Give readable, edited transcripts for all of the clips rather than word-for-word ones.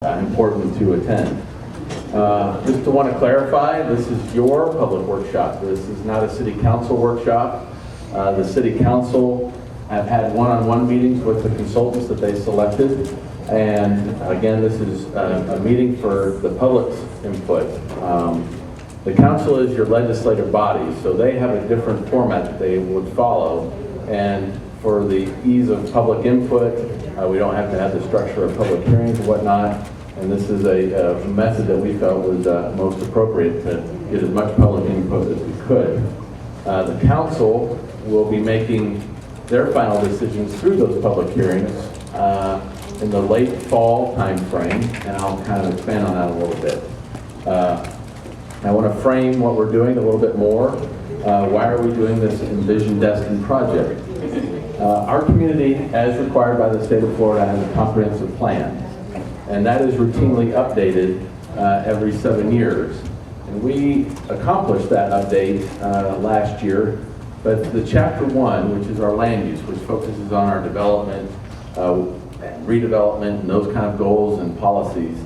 important to attend. Just to want to clarify, this is your public workshop. This is not a city council workshop. The city council have had one-on-one meetings with the consultants that they selected. And again, this is a meeting for the public's input. The council is your legislative body, so they have a different format that they would follow. And for the ease of public input, we don't have to have the structure of public hearings and whatnot. And this is a method that we felt was most appropriate to get as much public input as we could. The council will be making their final decisions through those public hearings in the late fall time frame, and I'll kind of expand on that a little bit. I want to frame what we're doing a little bit more. Why are we doing this Envision Destin project? Our community, as required by the state of Florida, has a comprehensive plan, and that is routinely updated every 7 years. And we accomplished that update last year, but the chapter 1, which is our land use, which focuses on our development, redevelopment, and those kind of goals and policies,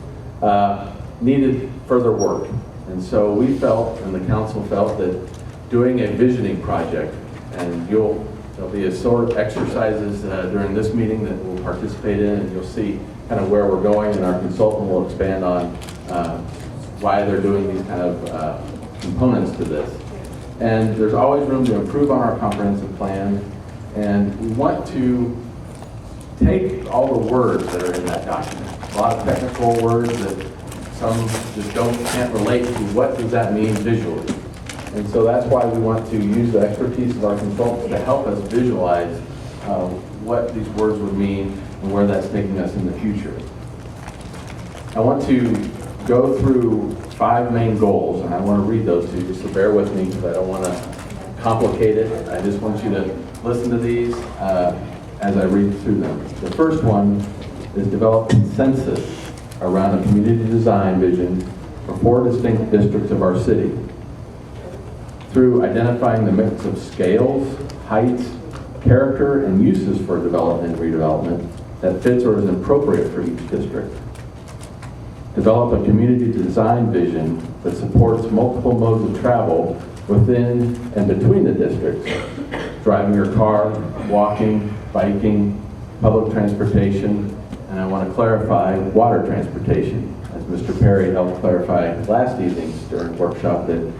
needed further work. And so we felt, and the council felt, that doing a visioning project, and there'll be a sort of exercises during this meeting that we'll participate in, and you'll see kind of where we're going, and our consultant will expand on why they're doing these kind of components to this. And there's always room to improve on our comprehensive plan, and we want to take all the words that are in that document, a lot of technical words that some just can't relate to what does that mean visually. And so that's why we want to use the expertise of our consultants to help us visualize what these words would mean and where that's taking us in the future. I want to go through 5 main goals, and I want to read those to you, just so bear with me because I don't want to complicate it. I just want you to listen to these as I read through them. The first one is develop consensus around a community design vision for 4 distinct districts of our city, through identifying the mix of scales, heights, character, and uses for development and redevelopment that fits or is appropriate for each district. Develop a community design vision that supports multiple modes of travel within and between the districts. Driving your car, walking, biking, public transportation, and I want to clarify water transportation, as Mr. Perry helped clarify last evening's during workshop, that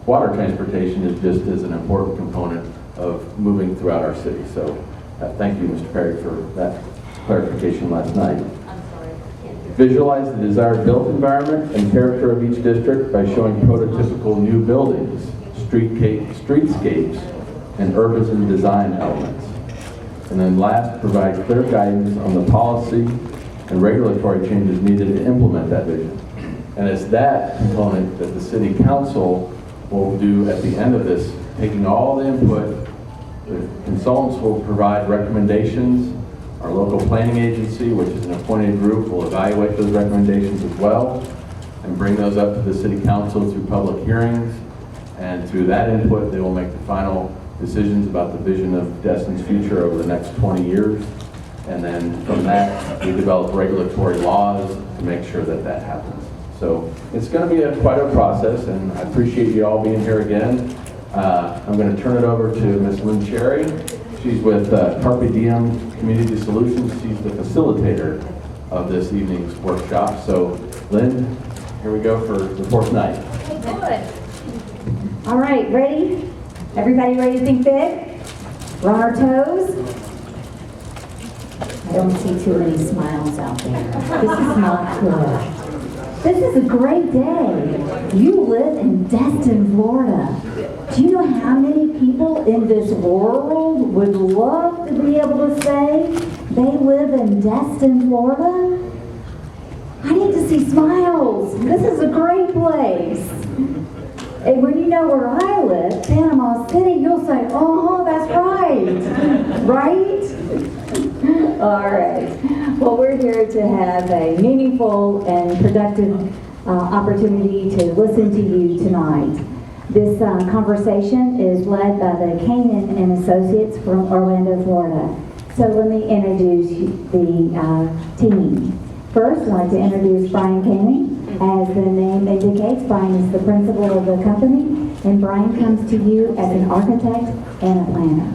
water transportation is just as an important component of moving throughout our city. So thank you, Mr. Perry, for that clarification last night. Visualize the desired built environment and character of each district by showing prototypical new buildings, streetscapes, and urban design elements. And then last, provide clear guidance on the policy and regulatory changes needed to implement that vision. And it's that component that the city council will do at the end of this, taking all the input. The consultants will provide recommendations. Our local planning agency, which is an appointed group, will evaluate those recommendations as well and bring those up to the city council through public hearings. And through that input, they will make the final decisions about the vision of Destin's future over the next 20 years. And then from that, we develop regulatory laws to make sure that that happens. So it's going to be quite a process, and I appreciate you all being here again. I'm going to turn it over to Ms. Lynn Cherry. She's with Carpe Diem Community Solutions. She's the facilitator of this evening's workshop. So Lynn, here we go for the 4th night. Okay, good. All right, ready? Everybody ready to think big? We're on our toes? I don't see too many smiles out there. This is not good. This is a great day. You live in Destin, Florida. Do you know how many people in this world would love to be able to say they live in Destin, Florida? I need to see smiles. This is a great place. And when you know where I live, Panama City, you'll say, oh, that's right. Right? All right. Well, we're here to have a meaningful and productive opportunity to listen to you tonight. This conversation is led by the Canin Associates from Orlando, Florida. So let me introduce the team. First, I'd like to introduce Brian Canin. As the name indicates, Brian is the principal of the company, and Brian comes to you as an architect and a planner.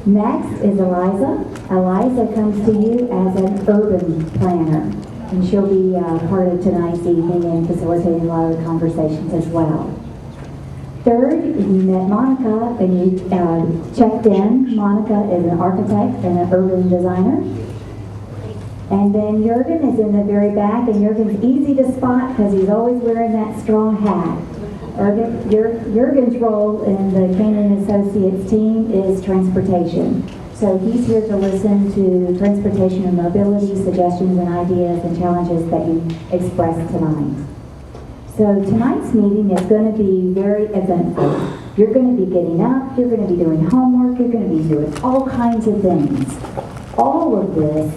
Next is Eliza. Eliza comes to you as an urban planner, and she'll be part of tonight's evening and facilitating a lot of the conversations as well. Third, you met Monica and you checked in. Monica is an architect and an urban designer. And then Jurgen is in the very back, and Jurgen's easy to spot because he's always wearing that strong hat. Jurgen's role in the Canin Associates team is transportation. So he's here to listen to transportation and mobility suggestions and ideas and challenges that you expressed tonight. So tonight's meeting is going to be very eventful. You're going to be getting up, you're going to be doing homework, you're going to be doing all kinds of things. All of this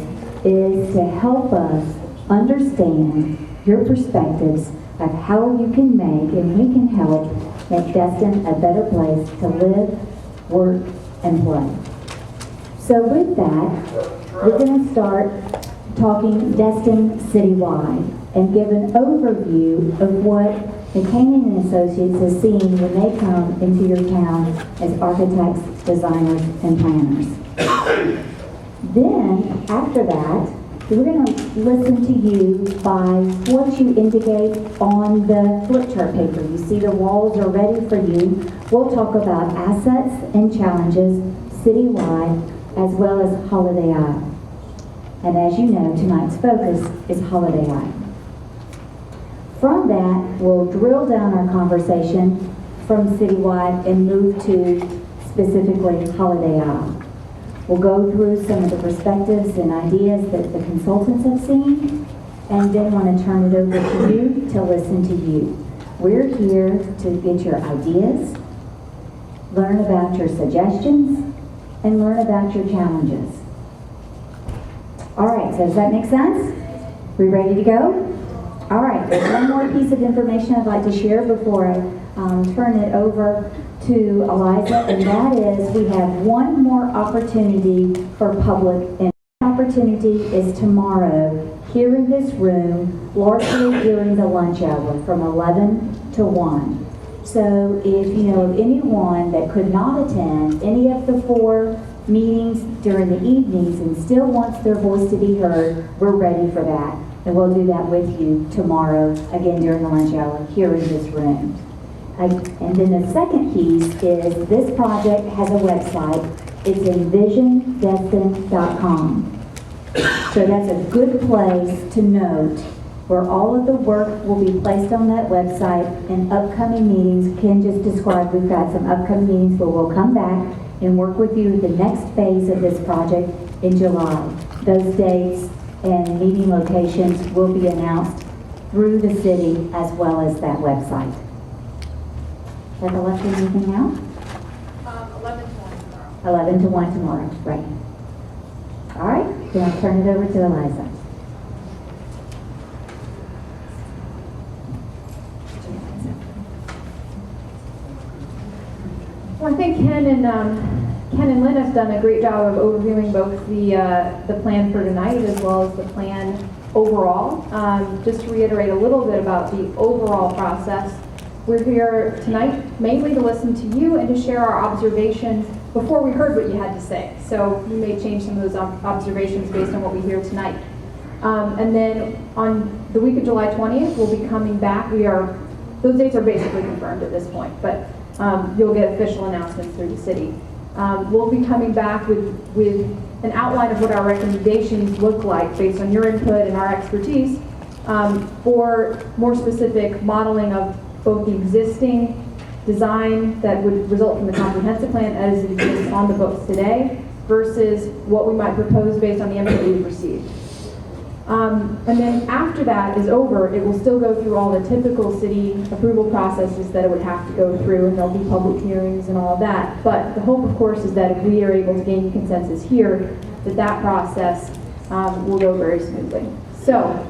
is to help us understand your perspectives of how you can make and we can help make Destin a better place to live, work, and play. So with that, we're going to start talking Destin Citywide and give an overview of what the Canin Associates is seeing when they come into your town as architects, designers, and planners. Then, after that, we're going to listen to you by what you indicate on the flip chart paper. You see the walls are ready for you. We'll talk about assets and challenges citywide as well as Holiday Isle. And as you know, tonight's focus is Holiday Isle. From that, we'll drill down our conversation from Citywide and move to specifically Holiday Isle. We'll go through some of the perspectives and ideas that the consultants have seen, and then want to turn it over to you to listen to you. We're here to get your ideas, learn about your suggestions, and learn about your challenges. All right, so does that make sense? We ready to go? All right, there's one more piece of information I'd like to share before I turn it over to Eliza, and that is we have one more opportunity for public, and that opportunity is tomorrow here in this room, largely during the lunch hour from 11 to 1. So if you know of anyone that could not attend any of the 4 meetings during the evenings and still wants their voice to be heard, we're ready for that. And we'll do that with you tomorrow, again during the lunch hour, here in this room. And then the second piece is this project has a website. It's EnvisionDestin.com. So that's a good place to note where all of the work will be placed on that website, and upcoming meetings. Ken just described we've got some upcoming meetings where we'll come back and work with you the next phase of this project in July. Those dates and meeting locations will be announced through the city as well as that website. Have I left anything out? 11 to 1 tomorrow. 11 to 1 tomorrow, right. All right, then I'll turn it over to Eliza. Well, I think Ken and Lynn have done a great job of overviewing both the plan for tonight as well as the plan overall. Just to reiterate a little bit about the overall process, we're here tonight mainly to listen to you and to share our observations before we heard what you had to say. So we may change some of those observations based on what we hear tonight. And then on the week of July 20th, we'll be coming back. Those dates are basically confirmed at this point, but you'll get official announcements through the city. We'll be coming back with an outline of what our recommendations look like based on your input and our expertise for more specific modeling of both the existing design that would result from the comprehensive plan as it exists on the books today versus what we might propose based on the input we've received. And then after that is over, it will still go through all the typical city approval processes that it would have to go through, and there'll be public hearings and all of that. But the hope, of course, is that if we are able to gain consensus here, that process will go very smoothly. So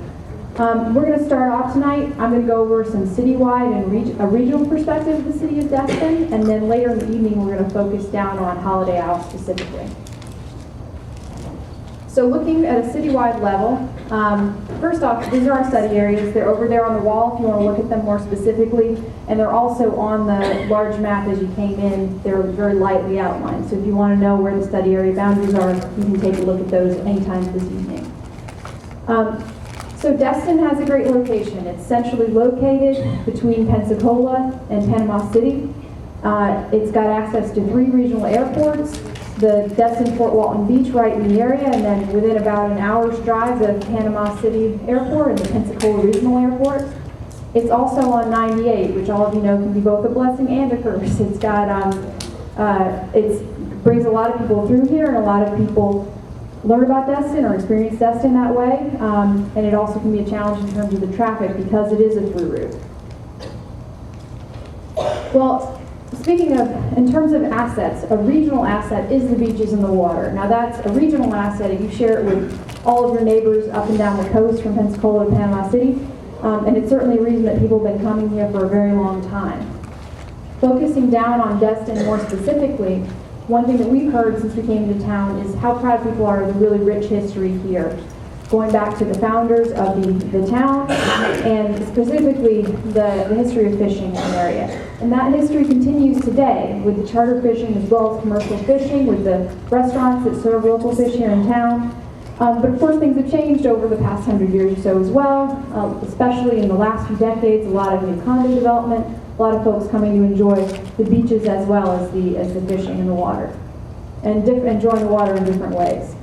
we're going to start off tonight. I'm going to go over some citywide and a regional perspective of the city of Destin, and then later in the evening we're going to focus down on Holiday Isle specifically. So looking at a citywide level, first off, these are our study areas. They're over there on the wall if you want to look at them more specifically, and they're also on the large map as you came in. They're very lightly outlined. So if you want to know where the study area boundaries are, you can take a look at those anytime this evening. So Destin has a great location. It's centrally located between Pensacola and Panama City. It's got access to 3 regional airports, the Destin Fort Walton Beach right in the area, and then within about an hour's drive, the Panama City Airport and the Pensacola Regional Airport. It's also on 98, which all of you know can be both a blessing and a curse. It's got, it brings a lot of people through here, and a lot of people learn about Destin or experience Destin that way, and it also can be a challenge in terms of the traffic because it is a through route. Well, speaking of, in terms of assets, a regional asset is the beaches and the water. Now that's a regional asset if you share it with all of your neighbors up and down the coast from Pensacola to Panama City, and it's certainly a reason that people have been coming here for a very long time. Focusing down on Destin more specifically, one thing that we've heard since we came into town is how proud people are of the really rich history here, going back to the founders of the town, and specifically the history of fishing in the area. And that history continues today with the charter fishing as well as commercial fishing, with the restaurants that serve local fish here in town. But of course things have changed over the past 100 years or so as well, especially in the last few decades, a lot of new condo development, a lot of folks coming to enjoy the beaches as well as the fishing in the water, and enjoying the water in different ways.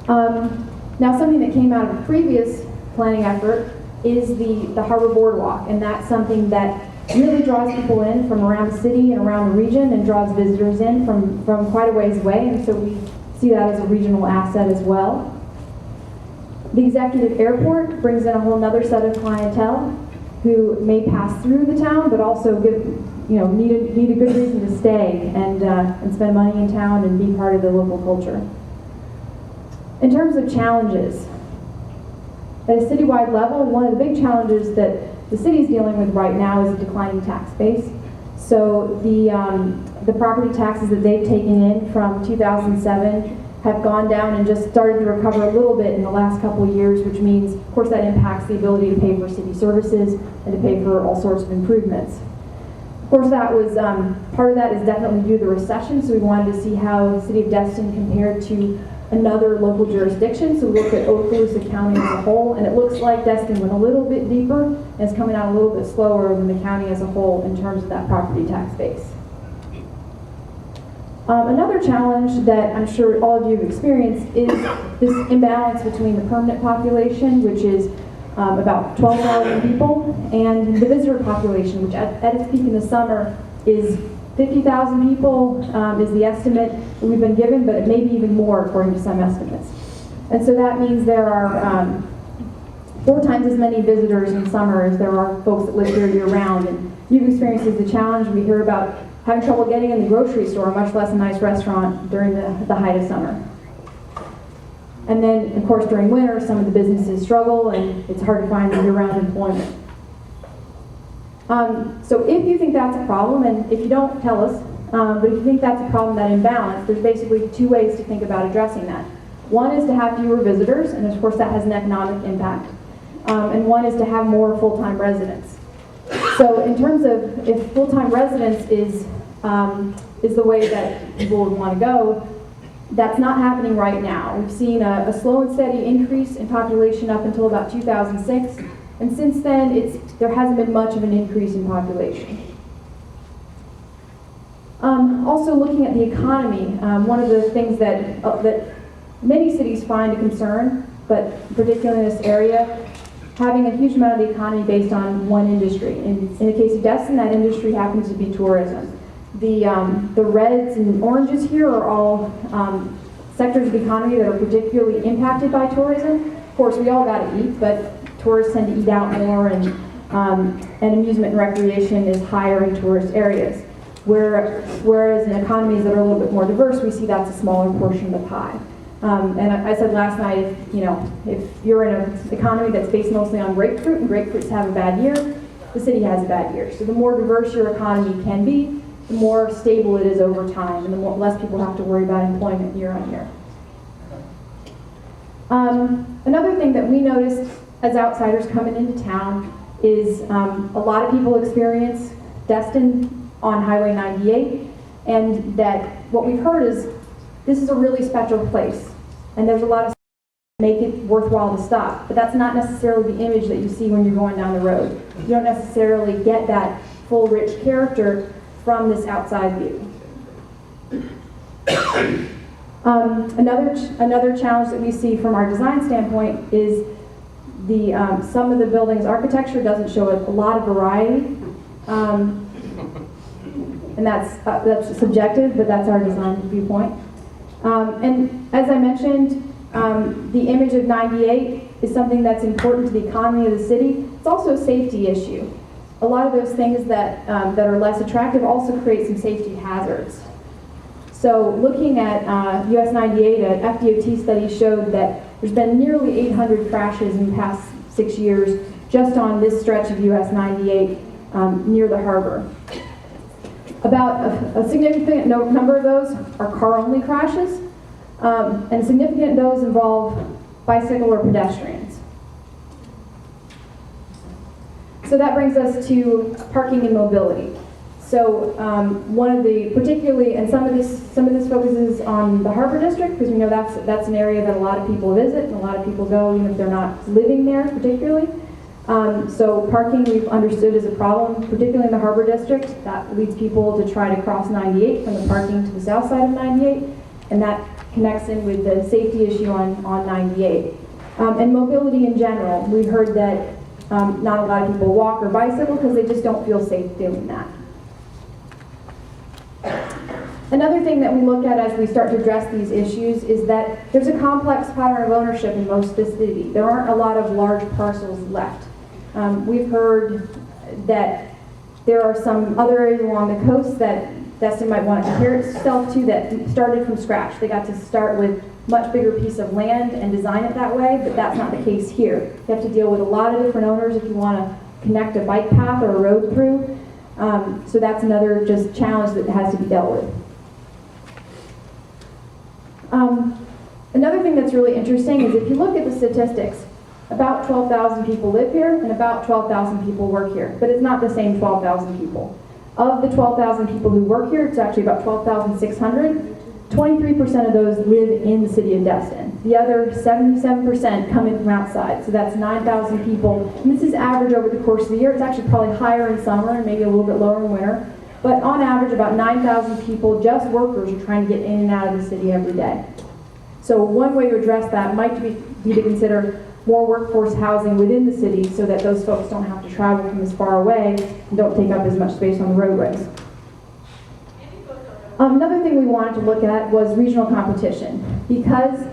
Now something that came out of a previous planning effort is the Harbor Boardwalk, and that's something that really draws people in from around the city and around the region and draws visitors in from quite a ways away, and so we see that as a regional asset as well. The executive airport brings in a whole other set of clientele who may pass through the town but also need a good reason to stay and spend money in town and be part of the local culture. In terms of challenges, at a citywide level, one of the big challenges that the city is dealing with right now is a declining tax base. So the property taxes that they've taken in from 2007 have gone down and just started to recover a little bit in the last couple of years, which means, of course, that impacts the ability to pay for city services and to pay for all sorts of improvements. Of course, that was part of that is definitely due to the recession, so we wanted to see how the city of Destin compared to another local jurisdiction. So we looked at Okaloosa County as a whole, and it looks like Destin went a little bit deeper and is coming out a little bit slower than the county as a whole in terms of that property tax base. Another challenge that I'm sure all of you have experienced is this imbalance between the permanent population, which is about 12 million people, and the visitor population, which at its peak in the summer is 50,000 people is the estimate that we've been given, but it may be even more according to some estimates. And so that means there are 4 times as many visitors in summer as there are folks that live here year-round. And you've experienced the challenge. We hear about having trouble getting in the grocery store, much less a nice restaurant during the height of summer. And then, of course, during winter, some of the businesses struggle, and it's hard to find year-round employment. So if you think that's a problem, and if you don't, tell us, but if you think that's a problem, that imbalance, there's basically 2 ways to think about addressing that. One is to have fewer visitors, and of course that has an economic impact. And one is to have more full-time residents. So in terms of if full-time residence is the way that people would want to go, that's not happening right now. We've seen a slow and steady increase in population up until about 2006, and since then there hasn't been much of an increase in population. Also looking at the economy, one of the things that many cities find a concern, but particularly in this area, having a huge amount of the economy based on one industry. In the case of Destin, that industry happens to be tourism. The reds and oranges here are all sectors of the economy that are particularly impacted by tourism. Of course, we all got to eat, but tourists tend to eat out more, and amusement and recreation is higher in tourist areas. Whereas in economies that are a little bit more diverse, we see that's a smaller portion of the pie. And I said last night, if you're in an economy that's based mostly on grapefruit, and grapefruits have a bad year, the city has a bad year. So the more diverse your economy can be, the more stable it is over time, and the less people have to worry about employment year on year. Another thing that we noticed as outsiders coming into town is a lot of people experience Destin on Highway 98, and that what we've heard is this is a really special place, and there's a lot of make it worthwhile to stop, but that's not necessarily the image that you see when you're going down the road. You don't necessarily get that full, rich character from this outside view. Another challenge that we see from our design standpoint is the some of the buildings' architecture doesn't show a lot of variety, and that's subjective, but that's our design viewpoint. And as I mentioned, the image of 98 is something that's important to the economy of the city. It's also a safety issue. A lot of those things that are less attractive also create some safety hazards. So looking at US 98, an FDOT study showed that there's been nearly 800 crashes in the past 6 years just on this stretch of US 98 near the harbor. About a significant number of those are car-only crashes, and significant of those involve bicycle or pedestrians. So that brings us to parking and mobility. So one of the particularly, and some of this focuses on the Harbor District, because we know that's an area that a lot of people visit and a lot of people go even if they're not living there particularly. So parking we've understood is a problem, particularly in the Harbor District. That leads people to try to cross 98 from the parking to the south side of 98, and that connects in with the safety issue on 98. And mobility in general, we've heard that not a lot of people walk or bicycle because they just don't feel safe doing that. Another thing that we look at as we start to address these issues is that there's a complex pattern of ownership in most of the city. There aren't a lot of large parcels left. We've heard that there are some other areas along the coast that Destin might want to compare itself to that started from scratch. They got to start with a much bigger piece of land and design it that way, but that's not the case here. You have to deal with a lot of different owners if you want to connect a bike path or a road through. So that's another just challenge that has to be dealt with. Another thing that's really interesting is if you look at the statistics, about 12,000 people live here and about 12,000 people work here, but it's not the same 12,000 people. Of the 12,000 people who work here, it's actually about 12,600. 23% of those live in the city of Destin. The other 77% come in from outside, so that's 9,000 people. And this is average over the course of the year. It's actually probably higher in summer and maybe a little bit lower in winter. But on average, about 9,000 people, just workers, are trying to get in and out of the city every day. So one way to address that might be to consider more workforce housing within the city so that those folks don't have to travel from as far away and don't take up as much space on the roadways. Another thing we wanted to look at was regional competition. Because,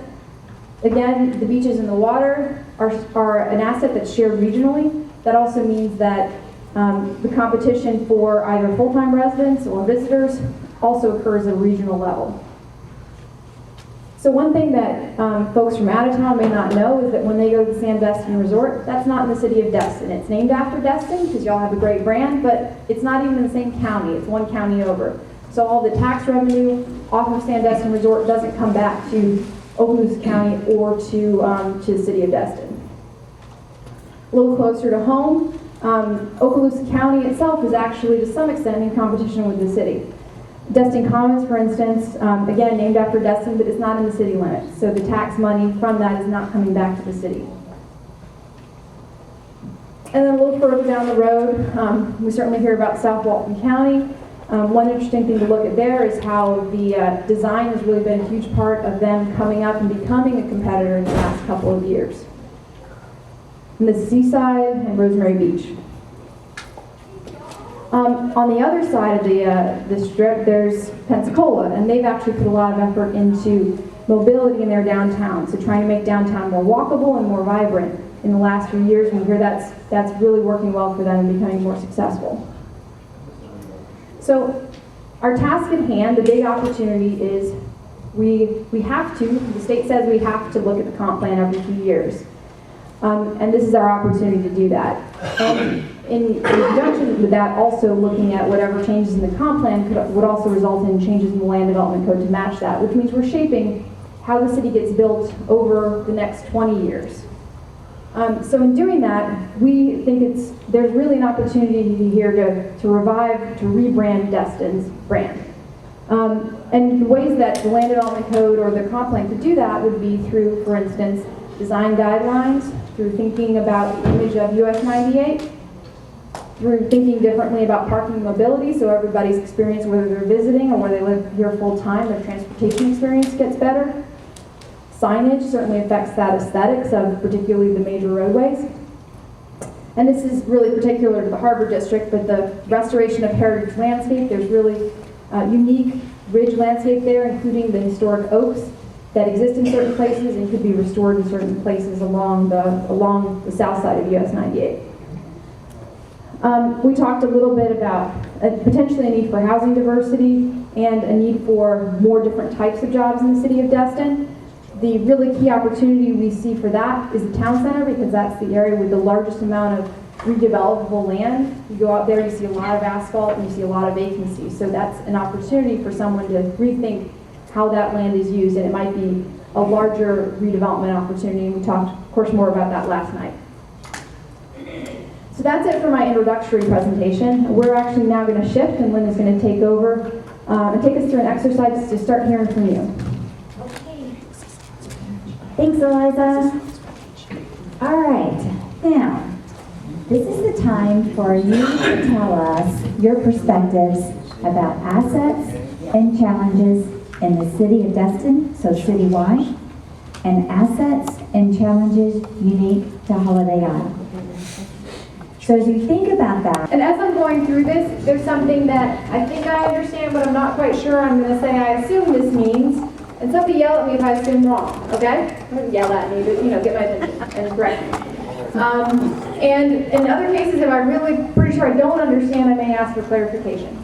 again, the beaches and the water are an asset that's shared regionally. That also means that the competition for either full-time residents or visitors also occurs at a regional level. So one thing that folks from out of town may not know is that when they go to the Destin Resort, that's not in the city of Destin. It's named after Destin because y'all have a great brand, but it's not even in the same county. It's one county over. So all the tax revenue off of Destin Resort doesn't come back to Okaloosa County or to the city of Destin. A little closer to home, Okaloosa County itself is actually to some extent in competition with the city. Destin Commons, for instance, again named after Destin, but it's not in the city limits. So the tax money from that is not coming back to the city. And then a little further down the road, we certainly hear about South Walton County. One interesting thing to look at there is how the design has really been a huge part of them coming up and becoming a competitor in the last couple of years. And the Seaside and Rosemary Beach. On the other side of the strip, there's Pensacola, and they've actually put a lot of effort into mobility in their downtown, so trying to make downtown more walkable and more vibrant. In the last few years, we hear that's really working well for them and becoming more successful. So our task at hand, the big opportunity is we have to, the state says we have to look at the comp plan every few years. And this is our opportunity to do that. And in conjunction with that, also looking at whatever changes in the comp plan would also result in changes in the land development code to match that, which means we're shaping how the city gets built over the next 20 years. So in doing that, we think there's really an opportunity here to revive, to rebrand Destin's brand. And the ways that the Land Development Code or the comp plan could do that would be through, for instance, design guidelines, through thinking about the image of US 98, through thinking differently about parking and mobility, so everybody's experience, whether they're visiting or whether they live here full time, their transportation experience gets better. Signage certainly affects that aesthetics of particularly the major roadways. And this is really particular to the Harbor District, but the restoration of heritage landscape, there's really unique ridge landscape there, including the historic oaks that exist in certain places and could be restored in certain places along the south side of US 98. We talked a little bit about potentially a need for housing diversity and a need for more different types of jobs in the city of Destin. The really key opportunity we see for that is the town center, because that's the area with the largest amount of redevelopable land. You go out there, you see a lot of asphalt, and you see a lot of vacancy. So that's an opportunity for someone to rethink how that land is used, and it might be a larger redevelopment opportunity. We talked, of course, more about that last night. So that's it for my introductory presentation. We're actually now going to shift, and Lynn is going to take over and take us through an exercise to start hearing from you. Thanks, Eliza. All right, now, this is the time for you to tell us your perspectives about assets and challenges in the city of Destin, so citywide, and assets and challenges unique to Holiday Isle. So as you think about that, And as I'm going through this, there's something that I think I understand, but I'm not quite sure. I'm going to say I assume this means, and somebody yell at me if I assume wrong, okay? Yell at me, but get my attention and correct me. And in other cases, if I'm really pretty sure I don't understand, I may ask for clarification.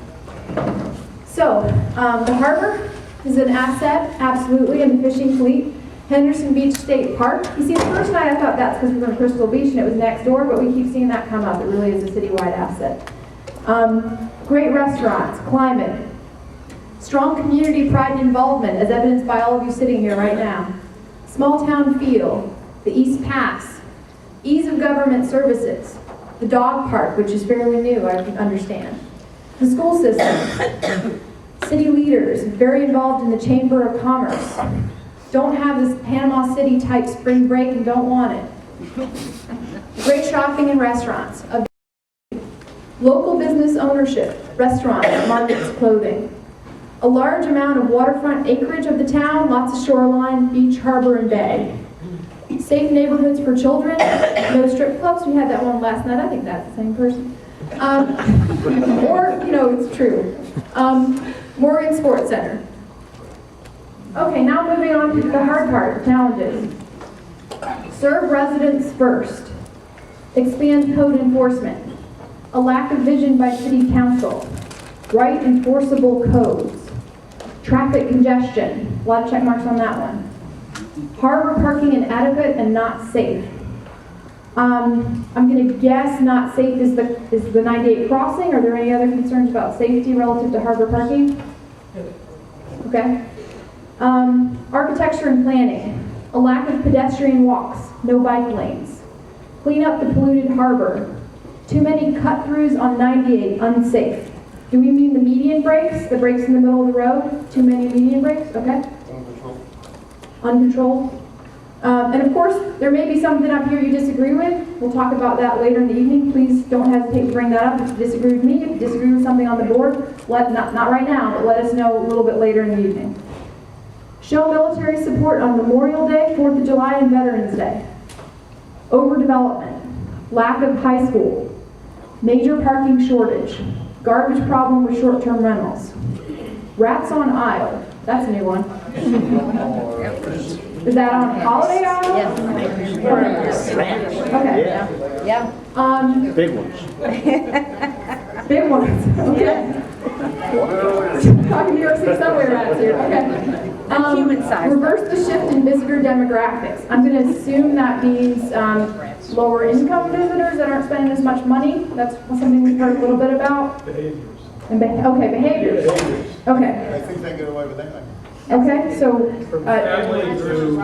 So, the harbor is an asset, absolutely, in the fishing fleet. Henderson Beach State Park. You see, the first night I thought that's because we're in Crystal Beach and it was next door, but we keep seeing that come up. It really is a citywide asset. Great restaurants, climate, strong community pride and involvement, as evidenced by all of you sitting here right now. Small town feel, the East Pass, ease of government services, the dog park, which is fairly new, I understand. The school system, city leaders, very involved in the Chamber of Commerce. Don't have this Panama City type spring break and don't want it. Great shopping and restaurants. Local business ownership, restaurants, markets, clothing. A large amount of waterfront acreage of the town, lots of shoreline, beach, harbor, and bay. Safe neighborhoods for children, no strip clubs. We had that one last night. I think that's the same person. Or, it's true. Morgan Sports Center. Okay, now moving on to the hard part, challenges. Serve residents first. Expand code enforcement. A lack of vision by city council. Write enforceable codes. Traffic congestion. A lot of check marks on that one. Harbor parking inadequate and not safe. I'm going to guess not safe is the 98 crossing. Are there any other concerns about safety relative to harbor parking? Okay. Architecture and planning. A lack of pedestrian walks, no bike lanes. Clean up the polluted harbor. Too many cut-throughs on 98, unsafe. Do we mean the median breaks, the breaks in the middle of the road? Too many median breaks, okay? Uncontrolled. And of course, there may be something up here you disagree with. We'll talk about that later in the evening. Please don't hesitate to bring that up if you disagree with me. If you disagree with something on the board, not right now, but let us know a little bit later in the evening. Show military support on Memorial Day, 4th of July, and Veterans Day. Overdevelopment. Lack of high school. Major parking shortage. Garbage problem with short-term rentals. Rats on Isle. That's a new one. Is that on Holiday Isle? Yes. Okay. Yeah. Big ones. Big ones. Okay. Talking New York City subway rats here. Okay. Human size. Reverse the shift in visitor demographics. I'm going to assume that means lower income visitors that aren't spending as much money. That's something we've heard a little bit about. Behaviors. And behaviors. Okay. I think they get away with anything. Okay, so, Family through,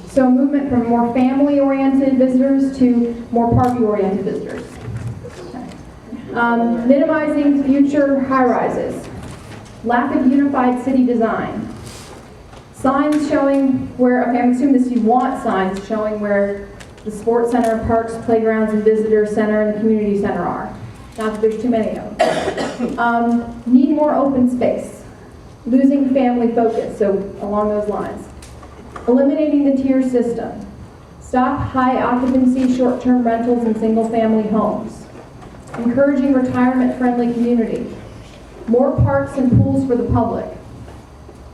so movement from more family-oriented visitors to more party-oriented visitors. Minimizing future high-rises. Lack of unified city design. Signs showing where, okay, I'm assuming this, you want signs showing where the sports center, parks, playgrounds, and visitor center, and the community center are. Not that there's too many of them. Need more open space. Losing family focus, so along those lines. Eliminating the tier system. Stop high occupancy short-term rentals in single-family homes. Encouraging retirement-friendly community. More parks and pools for the public.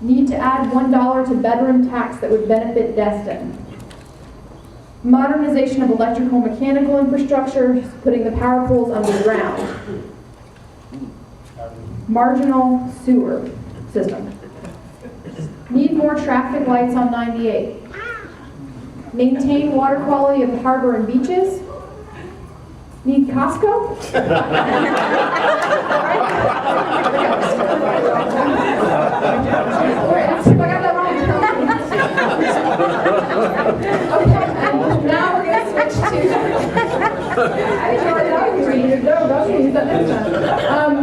Need to add $1 to bedroom tax that would benefit Destin. Modernization of electrical and mechanical infrastructure, putting the power poles underground. Marginal sewer system. Need more traffic lights on 98. Maintain water quality of harbor and beaches. Need Costco? Okay, now we're going to switch to. I didn't know that was reading. No, don't use that next time.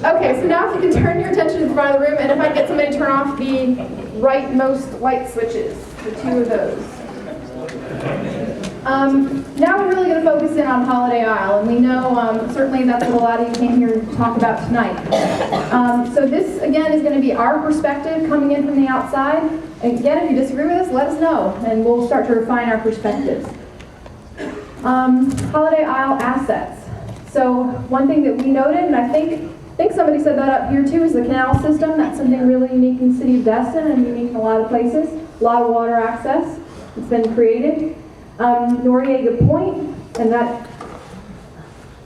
Okay, so now if you can turn your attention to the front of the room, and if I get somebody to turn off the rightmost light switches, the two of those. Now we're really going to focus in on Holiday Isle, and we know certainly that's what a lot of you came here to talk about tonight. So this, again, is going to be our perspective coming in from the outside. And again, if you disagree with us, let us know, and we'll start to refine our perspectives. Holiday Isle assets. So one thing that we noted, and I think somebody said that up here too, is the canal system. That's something really unique in the city of Destin and unique in a lot of places. A lot of water access. It's been created. Noriega Point and that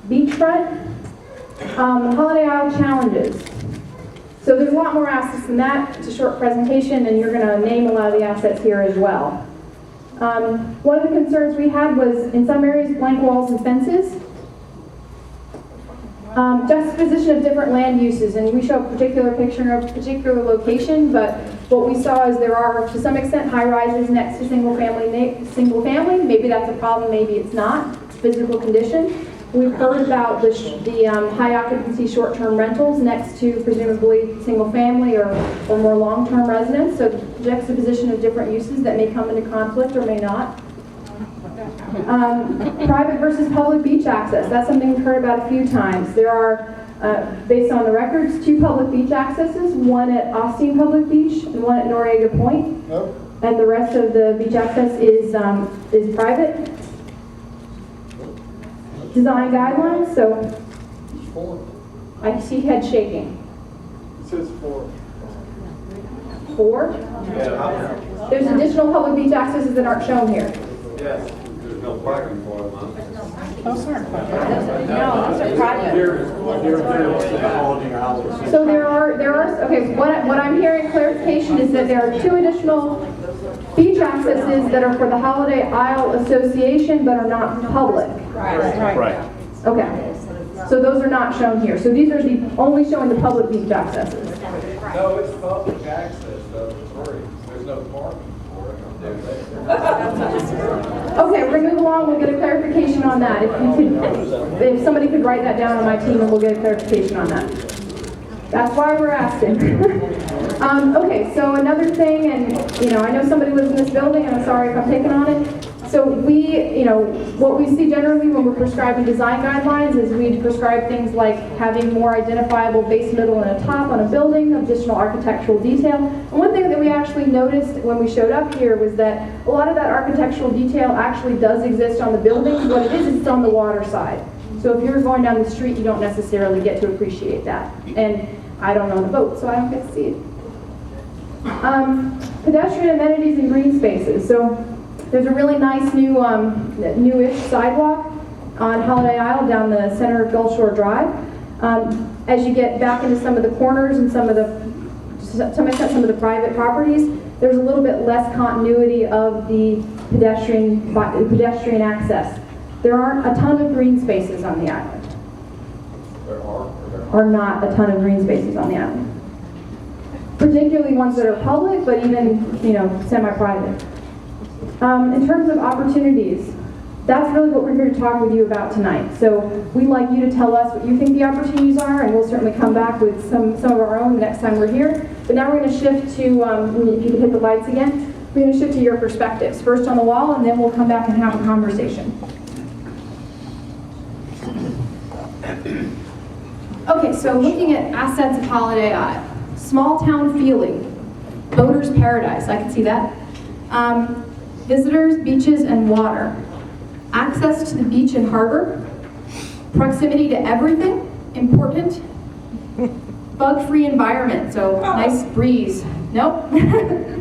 beachfront. Holiday Isle challenges. So there's a lot more assets than that. It's a short presentation, and you're going to name a lot of the assets here as well. One of the concerns we had was in some areas blank walls and fences. Juxtaposition of different land uses, and we show a particular picture of a particular location, but what we saw is there are, to some extent, high-rises next to single family. Maybe that's a problem, maybe it's not. It's physical condition. We've heard about the high occupancy short-term rentals next to presumably single family or more long-term residents, so juxtaposition of different uses that may come into conflict or may not. Private versus public beach access. That's something we've heard about a few times. There are, based on the records, 2 public beach accesses, one at Austin Public Beach and one at Noriega Point. Nope. And the rest of the beach access is private. Design guidelines, so 4. I see head shaking. It says 4. 4? Yeah. There's additional public beach accesses that aren't shown here. Yes. There's no parking for them, huh? Those aren't private. No, those are private. So there are, okay, what I'm hearing clarification is that there are 2 additional beach accesses that are for the Holiday Isle Association but are not public. Right. Okay. So those are not shown here. So these are only showing the public beach accesses. No, it's public access, though, it's free. There's no parking for it. Okay, we're gonna move along. We'll get a clarification on that. If somebody could write that down on my team, and we'll get a clarification on that. That's why we're asking. Okay, so another thing, and I know somebody lives in this building, and I'm sorry if I'm picking on it. So what we see generally when we're prescribing design guidelines is we prescribe things like having more identifiable base, middle, and a top on a building, additional architectural detail. And one thing that we actually noticed when we showed up here was that a lot of that architectural detail actually does exist on the buildings. What it is it's on the water side. So if you're going down the street, you don't necessarily get to appreciate that. And I don't own a boat, so I don't get to see it. Pedestrian amenities and green spaces. So there's a really nice newish sidewalk on Holiday Isle down the center of Gulf Shore Drive. As you get back into some of the corners and some of the private properties, there's a little bit less continuity of the pedestrian access. There aren't a ton of green spaces on the island. There are. Or not a ton of green spaces on the island. particularly ones that are public, but even, semi-private. In terms of opportunities, that's really what we're here to talk with you about tonight. So we'd like you to tell us what you think the opportunities are, and we'll certainly come back with some of our own the next time we're here. But now we're going to shift to, if you could hit the lights again, we're going to shift to your perspectives. First on the wall, and then we'll come back and have a conversation. Okay, so looking at assets of Holiday Isle. Small town feeling, voters' paradise, I can see that. Visitors, beaches, and water. Access to the beach and harbor. Proximity to everything, important. Bug-free environment, so nice breeze. Nope,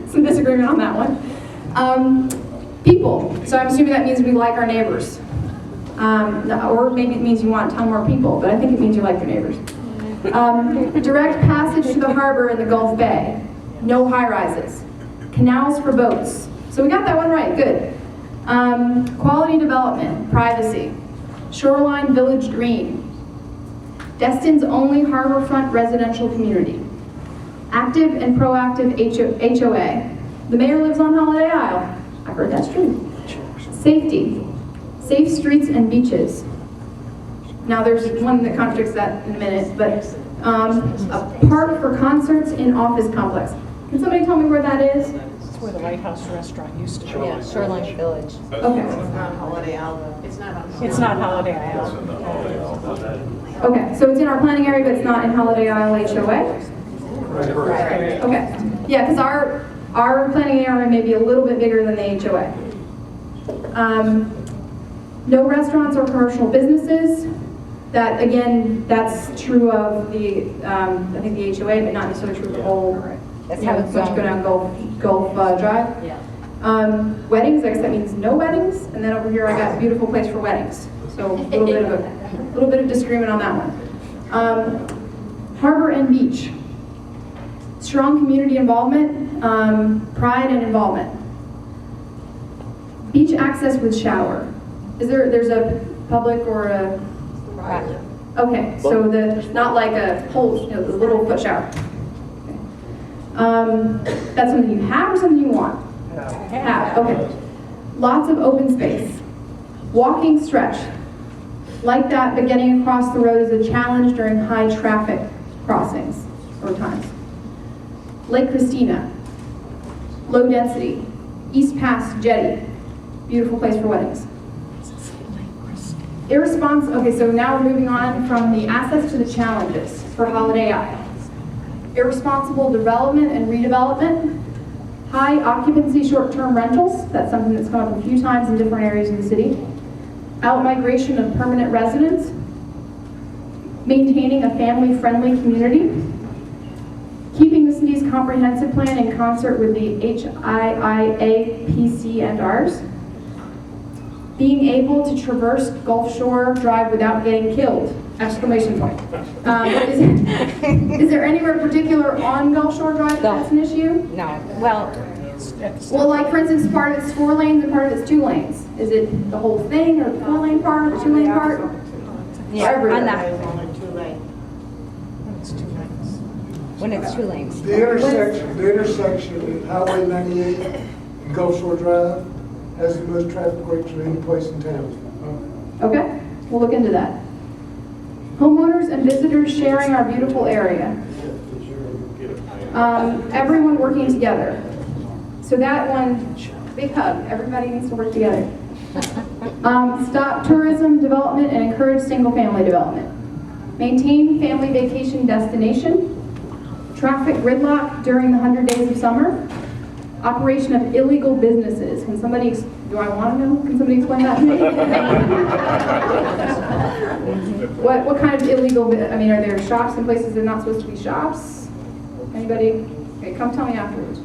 some disagreement on that one. People, so I'm assuming that means we like our neighbors. Or maybe it means you want a ton more people, but I think it means you like your neighbors. Direct passage to the harbor in the Gulf Bay. No high-rises. Canals for boats. So we got that one right, good. Quality development, privacy. Shoreline Village Green. Destin's only harborfront residential community. Active and proactive HOA. The mayor lives on Holiday Isle. I heard that's true. Safety. Safe streets and beaches. Now there's one that contradicts that in a minute, but a park for concerts in office complex. Can somebody tell me where that is? It's where the White House restaurant used to be. Yeah, Shoreline Village. Okay. It's not Holiday Isle. It's not. It's not Holiday Isle. Okay, so it's in our planning area, but it's not in Holiday Isle HOA? Right. Okay. Yeah, because our planning area may be a little bit bigger than the HOA. No restaurants or commercial businesses. That, again, that's true of the, I think the HOA, but not necessarily true of the whole. That's you know, how it's once you go down Gulf Drive. Yeah. Weddings, I guess that means no weddings. And then over here I got beautiful place for weddings. So a little bit of disagreement on that one. Harbor and beach. Strong community involvement, pride and involvement. Beach access with shower. There's a public or a, Right. okay, so not like a whole, the little foot shower. Okay. That's something you have or something you want? Have, okay. Lots of open space. Walking stretch. Like that, but getting across the road is a challenge during high traffic crossings or times. Lake Christina. Low density. East Pass Jetty. Beautiful place for weddings. Okay, so now we're moving on from the assets to the challenges for Holiday Isle. Irresponsible development and redevelopment. High occupancy short-term rentals. That's something that's come up a few times in different areas of the city. Out-migration of permanent residents. Maintaining a family-friendly community. Keeping the city's comprehensive plan in concert with the HIIA, PC, and ours. Being able to traverse Gulf Shore Drive without getting killed! Exclamation point. Is there anywhere particular on Gulf Shore Drive that's an issue? No. Well, Well, like for instance, part of it's 4 lanes and part of it's 2 lanes. Is it the whole thing, or the 4-lane part, or the 2-lane part? yeah, Everywhere. on that, It's 2 lanes. when it's 2 lanes. The intersection of Highway 98 and Gulf Shore Drive has the most traffic rates of any place in town. Okay, we'll look into that. Homeowners and visitors sharing our beautiful area. Everyone working together. So that one, big hug, everybody needs to work together. Stop tourism development and encourage single-family development. Maintain family vacation destination. Traffic gridlock during the 100 days of summer. Operation of illegal businesses. Can somebody, do I want to know? Can somebody explain that to me? What kind of illegal, I mean, are there shops in places they're not supposed to be shops? Anybody? Okay, come tell me afterwards.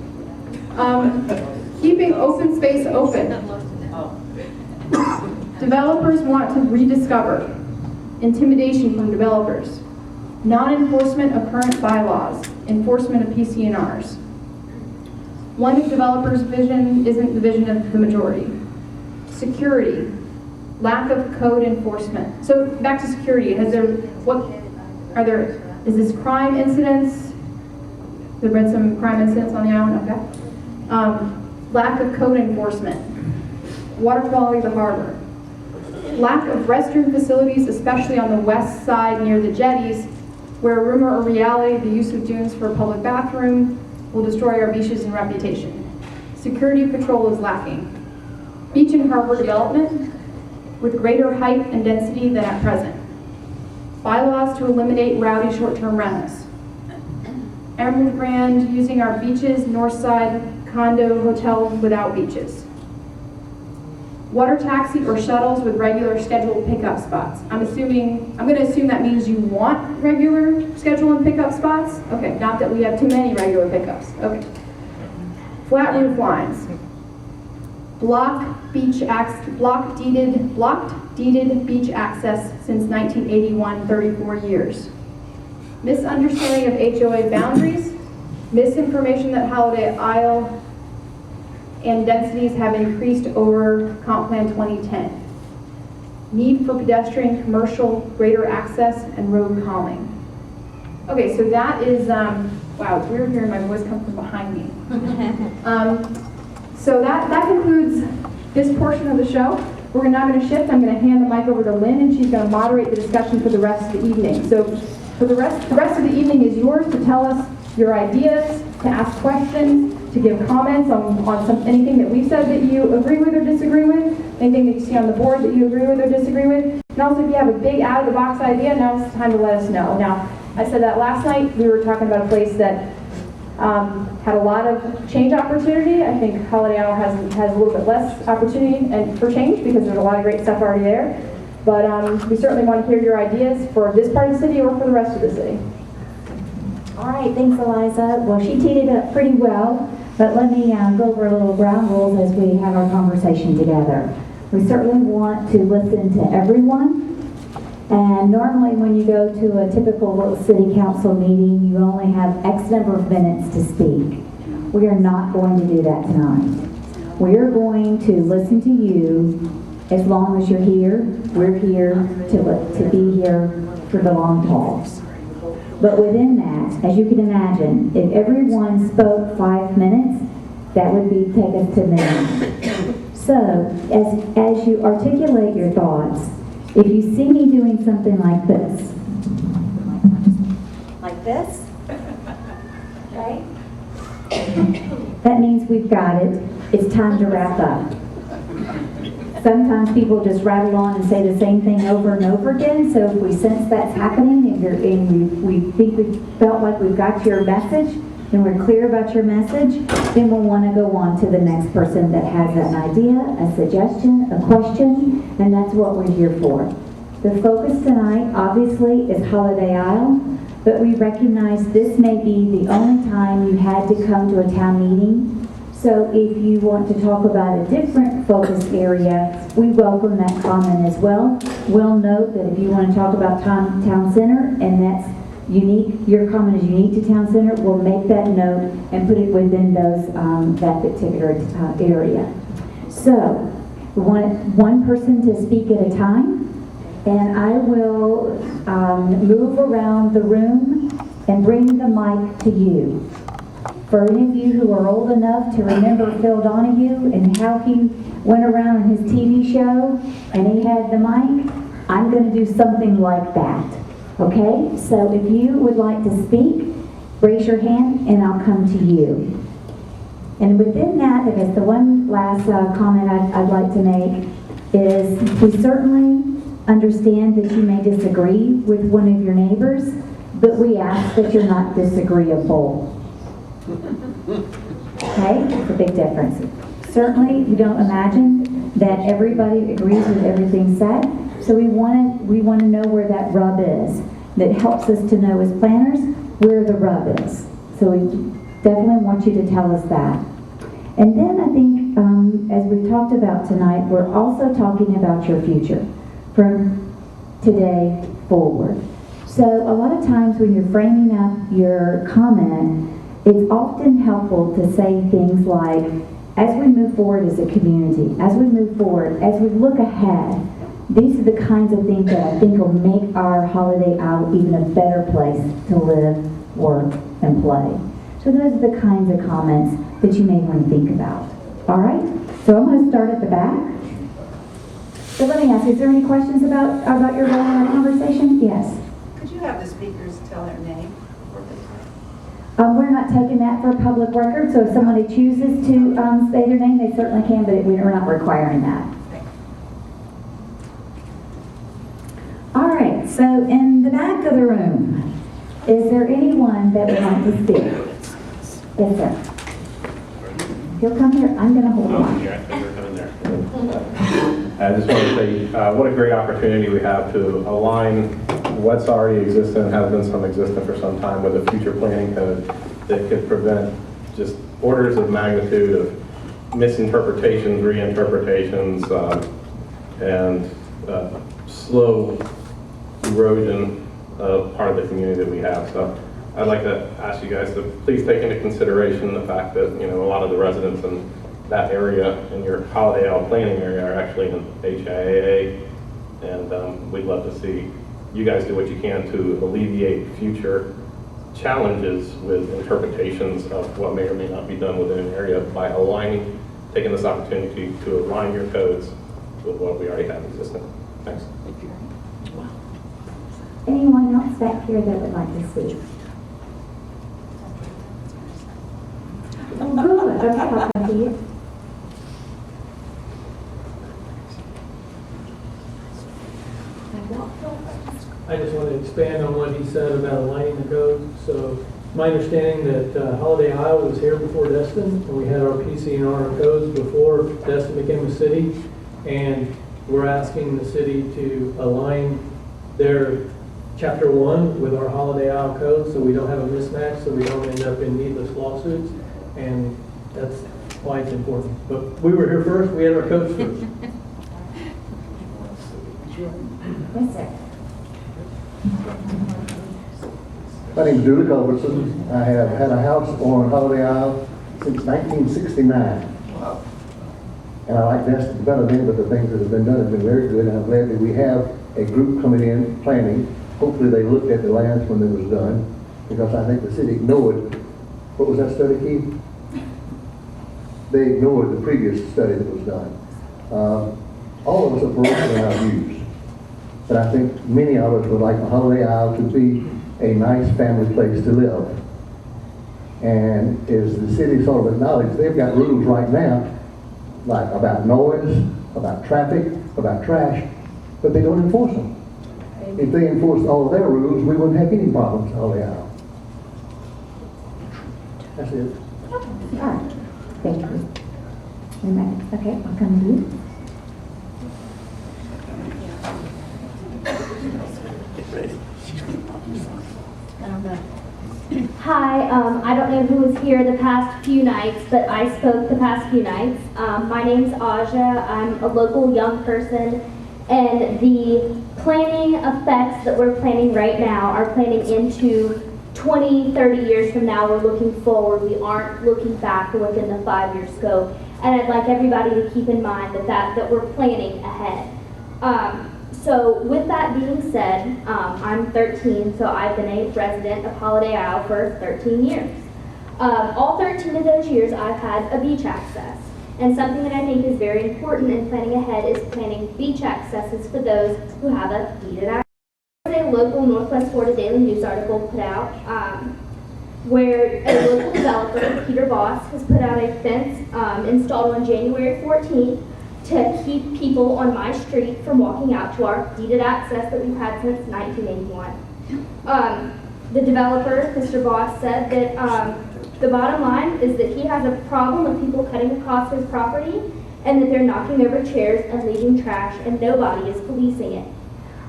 Keeping open space open. Developers want to rediscover. Intimidation from developers. Non-enforcement of current bylaws. Enforcement of PCNRs. One of developers' vision isn't the vision of the majority. Security. Lack of code enforcement. So back to security. Is this crime incidents? There've been some crime incidents on the island, okay. Lack of code enforcement, water quality of the harbor, lack of restroom facilities, especially on the west side near the jetties, where rumor or reality the use of dunes for a public bathroom will destroy our beaches and reputation. Security patrol is lacking. Beach and harbor development with greater height and density than at present. Bylaws to eliminate rowdy short-term rentals. Emerald Grand using our beaches, north side condo hotels without beaches. Water taxi or shuttles with regular scheduled pickup spots. I'm going to assume that means you want regular scheduled and pickup spots? Okay, not that we have too many regular pickups. Okay. Flat roof lines. Blocked deeded beach access since 1981, 34 years. Misunderstanding of HOA boundaries. Misinformation that Holiday Isle and densities have increased over Comp Plan 2010. Need for pedestrian, commercial, greater access, and road calming. Okay, so that is, wow, it's weird hearing my voice come from behind me. So that concludes this portion of the show. We're now going to shift. I'm going to hand the mic over to Lynn, and she's going to moderate the discussion for the rest of the evening. So for the rest of the evening is yours to tell us your ideas, to ask questions, to give comments on anything that we've said that you agree with or disagree with, anything that you see on the board that you agree with or disagree with. And also if you have a big out-of-the-box idea, now it's time to let us know. Now, I said that last night. We were talking about a place that had a lot of change opportunity. I think Holiday Isle has a little bit less opportunity and for change because there's a lot of great stuff already there. But we certainly want to hear your ideas for this part of the city or for the rest of the city. All right, thanks, Eliza. Well, she teed it up pretty well, but let me go over a little ground rules as we have our conversation together. We certainly want to listen to everyone, and normally when you go to a typical city council meeting, you only have X number of minutes to speak. We are not going to do that tonight. We are going to listen to you as long as you're here. We're here to be here for the long haul. But within that, as you can imagine, if everyone spoke 5 minutes, that would take us to minutes. So, as you articulate your thoughts, if you see me doing something like this, okay? That means we've got it. It's time to wrap up. Sometimes people just rattle on and say the same thing over and over again. So if we sense that's happening and we think we felt like we've got your message and we're clear about your message, then we'll want to go on to the next person that has an idea, a suggestion, a question, and that's what we're here for. The focus tonight, obviously, is Holiday Isle, but we recognize this may be the only time you had to come to a town meeting. So if you want to talk about a different focus area, we welcome that comment as well. We'll note that if you want to talk about town center and that's unique, your comment is unique to town center, we'll make that note and put it within those that particular area. So we want one person to speak at a time, and I will move around the room and bring the mic to you. For any of you who are old enough to remember Phil Donahue and how he went around on his TV show and he had the mic, I'm going to do something like that. Okay? So if you would like to speak, raise your hand and I'll come to you. And within that, I guess the one last comment I'd like to make is we certainly understand that you may disagree with one of your neighbors, but we ask that you're not disagreeable. Okay, it's a big difference. Certainly, we don't imagine that everybody agrees with everything said, so we want to know where that rub is. That helps us to know as planners where the rub is. So we definitely want you to tell us that. And then I think, as we talked about tonight, we're also talking about your future from today forward. So a lot of times when you're framing up your comment, it's often helpful to say things like, as we move forward as a community, as we move forward, as we look ahead, these are the kinds of things that I think will make our Holiday Isle even a better place to live, work, and play. So those are the kinds of comments that you may want to think about. All right, so I'm going to start at the back. So let me ask, is there any questions about your role in our conversation? Yes. Could you have the speakers tell their name? We're not taking that for public record, so if somebody chooses to say their name, they certainly can, but we're not requiring that. All right, so in the back of the room, is there anyone that would like to speak? Yes, sir. He'll come here. I'm going to hold on. I just want to say what a great opportunity we have to align what's already existent, has been some existent for some time, with a future planning code that could prevent just orders of magnitude of misinterpretations, reinterpretations, and slow erosion of part of the community that we have. So I'd like to ask you guys to please take into consideration the fact that, you know, a lot of the residents in that area, in your Holiday Isle planning area, are actually in HIAA, and we'd love to see you guys do what you can to alleviate future challenges with interpretations of what may or may not be done within an area by aligning, taking this opportunity to align your codes with what we already have existing. Thanks. Anyone else back here that would like to speak? Oh, good. I'm talking to you. I just want to expand on what he said about aligning the code. So my understanding that Holiday Isle was here before Destin, and we had our PC&R codes before Destin became a city, and we're asking the city to align their Chapter 1 with our Holiday Isle code so we don't have a mismatch, so we don't end up in needless lawsuits, and that's why it's important. But we were here first, we had our codes first. Yes, sir. My name is Julie Culbertson. I have had a house on Holiday Isle since 1969. And I like Destin better than, but the things that have been done have been very good, and I'm glad that we have a group coming in, planning. Hopefully they looked at the lands when it was done, because I think the city ignored, what was that study, Keith? They ignored the previous study that was done. All of us are parochial in our views, but I think many of us would like Holiday Isle to be a nice family place to live. And as the city sort of acknowledged, they've got rules right now, like about noise, about traffic, about trash, but they don't enforce them. If they enforced all of their rules, we wouldn't have any problems at Holiday Isle. That's it. All right. Thank you. Okay, I'll come to you. Hi, I don't know who was here the past few nights, but I spoke the past few nights. My name's Aja. I'm a local young person, and the planning effects that we're planning right now are planning into 20, 30 years from now. We're looking forward. We aren't looking back within the 5-year scope. And I'd like everybody to keep in mind that we're planning ahead. So with that being said, I'm 13, so I've been a resident of Holiday Isle for 13 years. All 13 of those years I've had a beach access. And something that I think is very important in planning ahead is planning beach accesses for those who have a deeded access. There's a local Northwest Florida Daily News article put out where a local developer, Peter Voss, has put out a fence installed on January 14th to keep people on my street from walking out to our deeded access that we've had since 1981. The developer, Mr. Voss, said that the bottom line is that he has a problem with people cutting across his property and that they're knocking over chairs and leaving trash and nobody is policing it.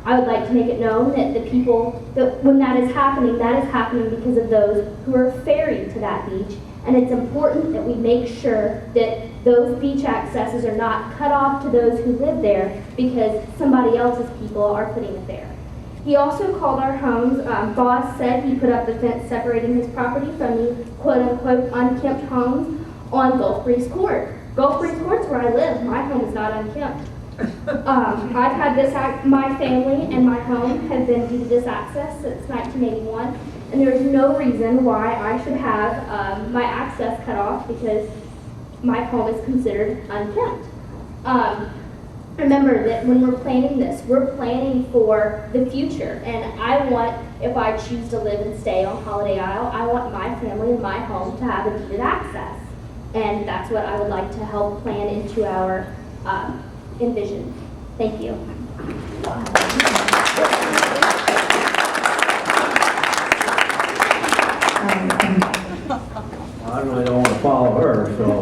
I would like to make it known that the people, that when that is happening because of those who are ferried to that beach, and it's important that we make sure that those beach accesses are not cut off to those who live there because somebody else's people are putting it there. He also called our homes. Voss said he put up the fence separating his property from the quote-unquote unkempt homes on Gulf Breeze Court. Gulf Breeze Court's where I live. My home is not unkempt. I've had this, my family and my home have been deeded this access since 1981, and there's no reason why I should have my access cut off because my home is considered unkempt. Remember that when we're planning this, we're planning for the future, and I want, if I choose to live and stay on Holiday Isle, I want my family and my home to have a deeded access. And that's what I would like to help plan into our Envision. Thank you. I really don't want to follow her, so.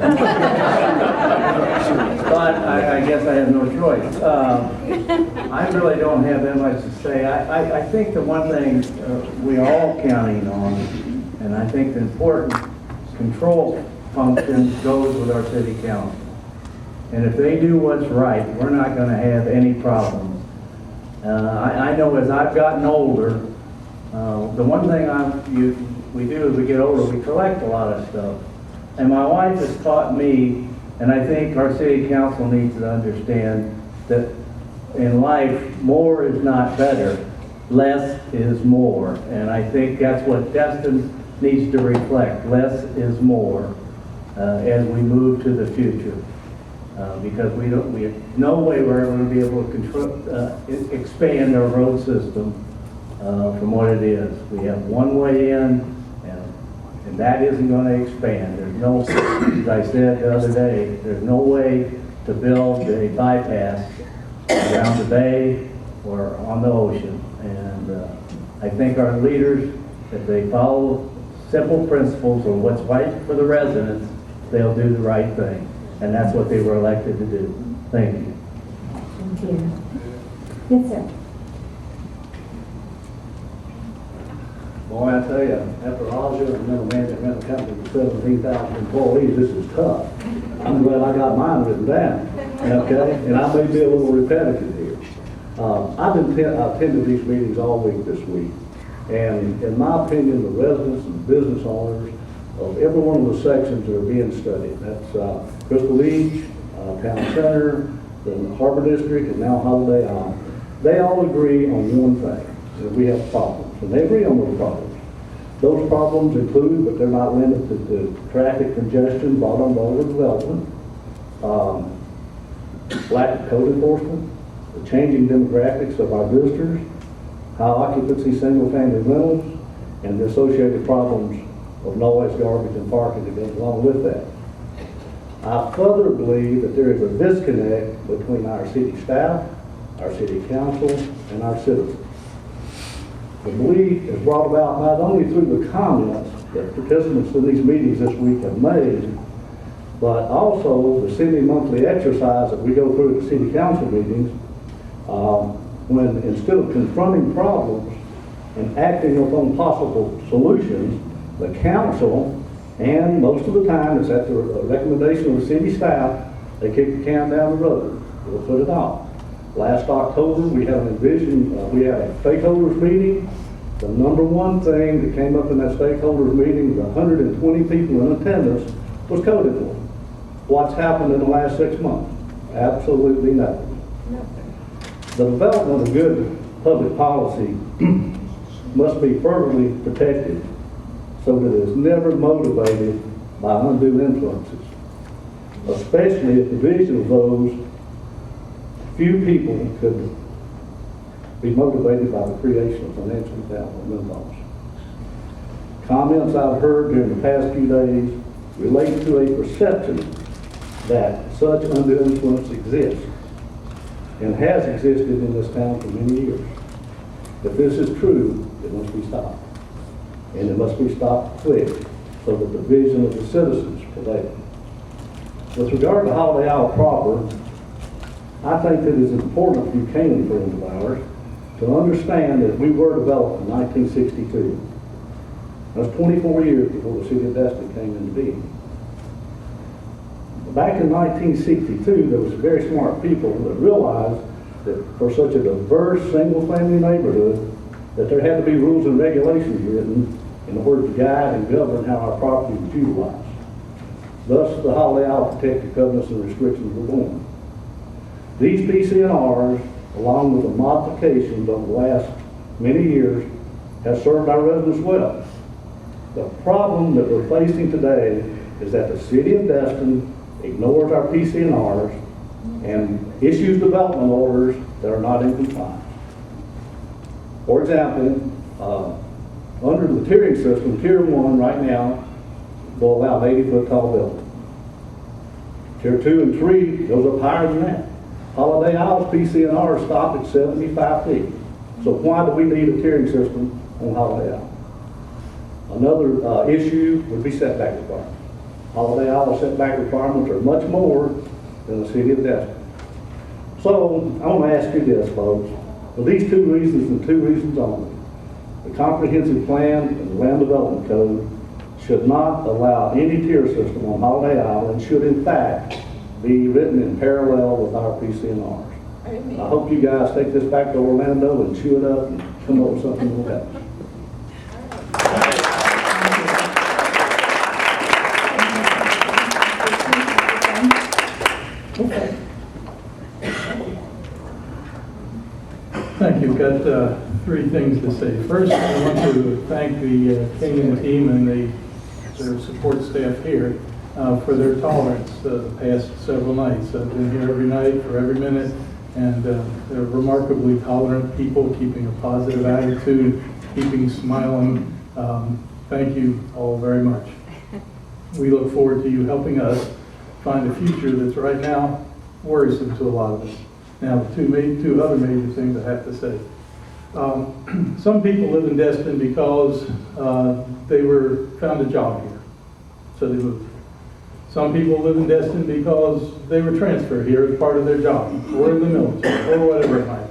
But I guess I have no choice. I really don't have that much to say. I think the one thing we are all counting on, and I think the important control function goes with our city council. And if they do what's right, we're not going to have any problems. I know as I've gotten older, the one thing we do as we get older, we collect a lot of stuff. And my wife has taught me, and I think our city council needs to understand that in life, more is not better, less is more. And I think that's what Destin needs to reflect. Less is more as we move to the future. Because we have no way we're going to be able to expand our road system from what it is. We have one way in, and that isn't going to expand. There's no, as I said the other day, there's no way to build a bypass around the bay or on the ocean. And I think our leaders, if they follow simple principles of what's right for the residents, they'll do the right thing. And that's what they were elected to do. Thank you. Thank you. Yes, sir. Boy, I tell you, after Aja and then a man that ran a company with 17,000 employees, this is tough. I'm glad I got mine written down, okay? And I may be a little repetitive here. I've attended these meetings all week this week. And in my opinion, the residents and business owners of every one of the sections that are being studied, that's Crystal Beach, Town Center, the Harbor District, and now Holiday Isle, they all agree on one thing, that we have problems. And they agree on those problems. Those problems include, but they're not limited to traffic congestion brought on by overdevelopment, lack of code enforcement, the changing demographics of our visitors, high occupancy single-family rentals, and the associated problems of noise, garbage, and parking that goes along with that. I further believe that there is a disconnect between our city staff, our city council, and our citizens. The belief is brought about not only through the comments that participants in these meetings this week have made, but also the semi-monthly exercise that we go through at the city council meetings, when instead of confronting problems and acting upon possible solutions, the council, and most of the time it's at the recommendation of the city staff, they kick the can down the road. We'll put it off. Last October, we had a stakeholders meeting. The number one thing that came up in that stakeholders meeting with 120 people in attendance was code enforcement. What's happened in the last 6 months? Absolutely nothing. The development of good public policy must be fervently protected so that it is never motivated by undue influences, especially if the vision of those few people could be motivated by the creation of financially powerful windfalls. Comments I've heard during the past few days relate to a perception that such undue influence exists and has existed in this town for many years. If this is true, it must be stopped. And it must be stopped quick so that the vision of the citizens prevail. With regard to Holiday Isle proper, I think that it's important for you Canin friends of ours to understand that we were developed in 1962. That's 24 years before the city of Destin came into being. Back in 1962, there was very smart people that realized that for such a diverse single-family neighborhood, that there had to be rules and regulations written in order to guide and govern how our property was utilized. Thus, the Holiday Isle protected covenants and restrictions were born. These PCNRs, along with the modifications over the last many years, have served our residents well. The problem that we're facing today is that the city of Destin ignores our PCNRs and issues development orders that are not in compliance. For example, under the tiering system, Tier 1 right now will allow 80-foot tall buildings. Tier 2 and 3 goes up higher than that. Holiday Isle's PCNR stop at 75 feet. So why do we need a tiering system on Holiday Isle? Another issue would be setback requirements. Holiday Isle setback requirements are much more than the city of Destin. So I want to ask you this, folks. For these two reasons and two reasons only, the comprehensive plan and the land development code should not allow any tier system on Holiday Isle and should in fact be written in parallel with our PCNRs. I hope you guys take this back to Orlando and chew it up and come up with something that will help. Thank you. Got three things to say. First, I want to thank the Canin team and their support staff here for their tolerance the past several nights. I've been here every night for every minute, and they're remarkably tolerant people, keeping a positive attitude, keeping smiling. Thank you all very much. We look forward to you helping us find a future that's right now worrisome to a lot of us. Now, two other major things I have to say. Some people live in Destin because they found a job here, so they moved. Some people live in Destin because they were transferred here as part of their job, or in the military, or whatever it might